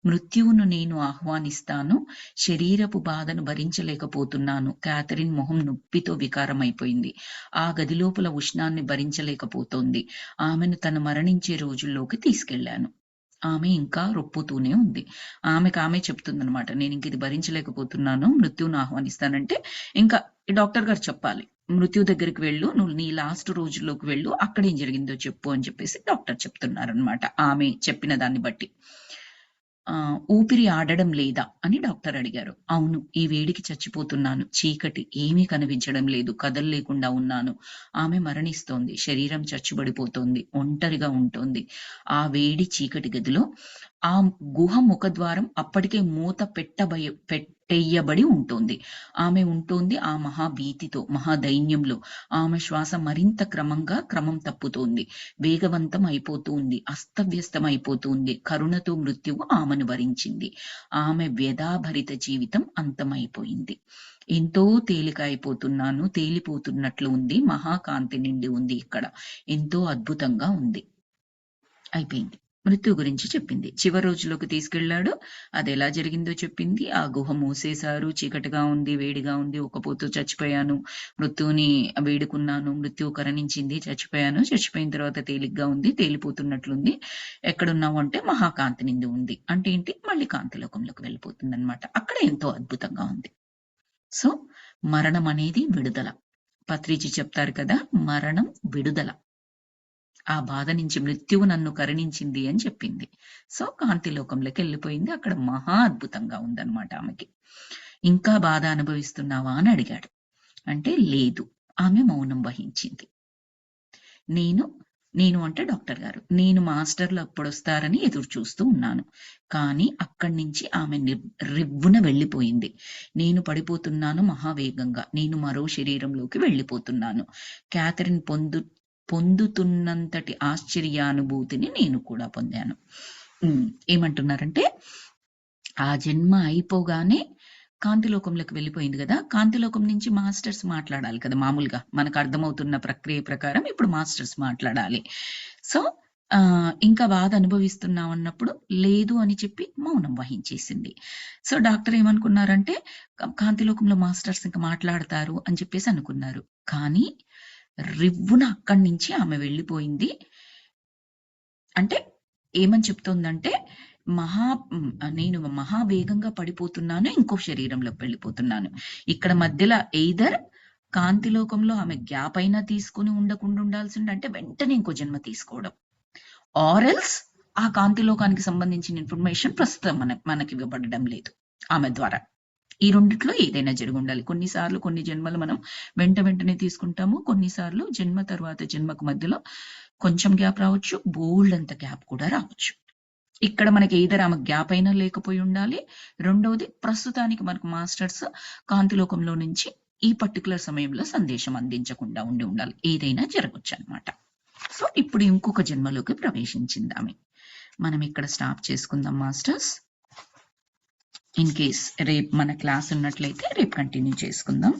మృత్యువును నేను ఆహ్వానిస్తాను. శరీరపు బాధను భరించలేకపోతున్నాను. క్యాథరిన్ మొహం నొప్పితో వికారమైపోయింది. ఆ గది లోపల ఉష్ణాన్ని భరించలేకపోతోంది. ఆమెను తను మరణించే రోజుల్లోకి తీసుకెళ్ళాను. ఆమె ఇంకా రొప్పుతూనే ఉంది. ఆమె చెప్తుందనమాట. నేనింక ఇది భరించలేకపోతున్నాను. మృత్యువుని ఆహ్వానిస్తానంటే, ఇంకా డాక్టర్ గారు చెప్పాలి. మృత్యువు దగ్గరికి వెళ్ళు. నువ్వు నీ లాస్ట్ రోజుల్లోకి వెళ్ళు. అక్కడేం జరిగిందో చెప్పు అని చెప్పేసి డాక్టర్ చెప్తున్నారనమాట. ఆమె చెప్పిన దాన్ని బట్టి. ఊపిరి ఆడడం లేదా అని డాక్టర్ అడిగారు. అవును. ఈ వేడికి చచ్చిపోతున్నాను. చీకటి. ఏమీ కనిపించడం లేదు. కదల్లేకుండా ఉన్నాను. ఆమె మరణిస్తోంది. శరీరం చచ్చుబడిపోతోంది. ఒంటరిగా ఉంటోంది. ఆ వేడి చీకటి గదిలో ఆ గుహ ముఖద్వారం అప్పటికే మూత పెట్టెయ్యబడి ఉంటోంది. ఆమె ఉంటోంది ఆ మహాభీతితో, మహాదైన్యంలో. ఆమె శ్వాస మరింత క్రమం తప్పుతోంది. వేగవంతం అయిపోతూ ఉంది. అస్తవ్యస్తం అయిపోతూ ఉంది. కరుణతో మృత్యువు ఆమెను వరించింది. ఆమె వ్యధాభరిత జీవితం అంతమైపోయింది. ఎంతో తేలిక అయిపోతున్నాను. తేలిపోతున్నట్లు ఉంది. మహాకాంతి నిండి ఉంది ఇక్కడ. ఎంతో అద్భుతంగా ఉంది. అయిపోయింది. మృత్యువు గురించి చెప్పింది. చివరి రోజుల్లోకి తీసుకెళ్ళాడు. అదెలా జరిగిందో చెప్పింది. ఆ గుహ మూసేశారు. చీకటిగా ఉంది, వేడిగా ఉంది. ఉక్కపోతూ చచ్చిపోయాను. మృత్యువుని వేడుకున్నాను. మృత్యువు కరుణించింది. చచ్చిపోయాను. చచ్చిపోయిన తర్వాత తేలిగ్గా ఉంది. తేలిపోతున్నట్లుంది. ఎక్కడున్నావు అంటే మహాకాంతి నిండి ఉంది. అంటే ఏంటి? మళ్ళీ కాంతి లోకంలోకి వెళ్ళిపోతుందనమాట. అక్కడ ఎంతో అద్భుతంగా ఉంది. సో, మరణం అనేది విడుదల. పత్రిజీ చెప్తారు కదా! మరణం విడుదల. ఆ బాధ నుంచి మృత్యువు నన్ను కరుణించింది అని చెప్పింది. సో, కాంతి లోకంలోకెళ్ళిపోయింది. అక్కడ మహా అద్భుతంగా ఉందన్నమాట ఆమెకి. ఇంకా బాధ అనుభవిస్తున్నావా అని అడిగాడు. అంటే లేదు. ఆమె మౌనం వహించింది. నేను నేను అంటే డాక్టర్ గారు. నేను మాస్టర్లు అప్పుడొస్తారని ఎదురు చూస్తూ ఉన్నాను. కానీ అక్కడి నుంచి ఆమె రివ్వున వెళ్ళిపోయింది. నేను పడిపోతున్నాను మహావేగంగా. నేను మరో శరీరంలోకి వెళ్ళిపోతున్నాను. క్యాథరిన్ పొందుతున్నంతటి ఆశ్చర్యానుభూతిని నేను కూడా పొందాను. ఏమంటున్నారంటే, ఆ జన్మ అయిపోగానే కాంతిలోకంలోకి వెళ్ళిపోయింది గదా! కాంతిలోకం నుంచి మాస్టర్స్ మాట్లాడాలి కదా! మామూలుగా మనకు అర్థమవుతున్న ప్రక్రియ ప్రకారం ఇప్పుడు మాస్టర్స్ మాట్లాడాలి. సో, ఇంకా బాధ అనుభవిస్తున్నామన్నప్పుడు లేదు అని చెప్పి మౌనం వహించేసింది. సో, డాక్టర్ ఏమనుకున్నారంటే, కాంతిలోకంలో మాస్టర్స్ ఇంక మాట్లాడతారు అని చెప్పేసి అనుకున్నారు. కానీ రివ్వున అక్కడి నుంచి ఆమె వెళ్ళిపోయింది. అంటే ఏమని చెప్తోందంటే, నేను మహావేగంగా పడిపోతున్నాను. ఇంకో శరీరంలోకి వెళ్ళిపోతున్నాను. ఇక్కడ మధ్యలో ఎయిదర్ కాంతిలోకంలో ఆమె గ్యాప్ అయినా తీసుకొని ఉండకుండా ఉండాల్సింది. అంటే వెంటనే ఇంకో జన్మ తీసుకోవడం. ఆర్ ఎల్స్ ఆ కాంతిలోకానికి సంబంధించిన ఇన్ఫర్మేషన్ ప్రస్తుతం మనకివ్వబడడం లేదు ఆమె ద్వారా. ఈ రెండిట్లో ఏదైనా జరిగుండాలి. కొన్నిసార్లు కొన్ని జన్మలు మనం వెంటనే తీసుకుంటాము. కొన్నిసార్లు జన్మ తర్వాత జన్మకు మధ్యలో కొంచెం గ్యాప్ రావచ్చు. బోలెడంత గ్యాప్ కూడా రావచ్చు. ఇక్కడ మనకి ఎయిదర్ ఆమె గ్యాప్ అయినా లేకపోయి ఉండాలి. రెండోది ప్రస్తుతానికి మనకు మాస్టర్స్ కాంతిలోకంలో నుంచి ఈ పర్టిక్యులర్ సమయంలో సందేశం అందించకుండా ఉండాలి. ఏదైనా జరగొచ్చనమాట. సో, ఇప్పుడు ఇంకొక జన్మలోకి ప్రవేశించిందామె. మనం ఇక్కడ స్టాప్ చేసుకుందాం మాస్టర్స్. ఇన్ కేస్ రేపు మన క్లాస్ ఉన్నట్లయితే రేపు కంటిన్యూ చేసుకుందాం.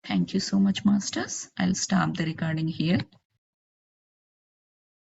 Thank you so much masters. I will stop the recording here.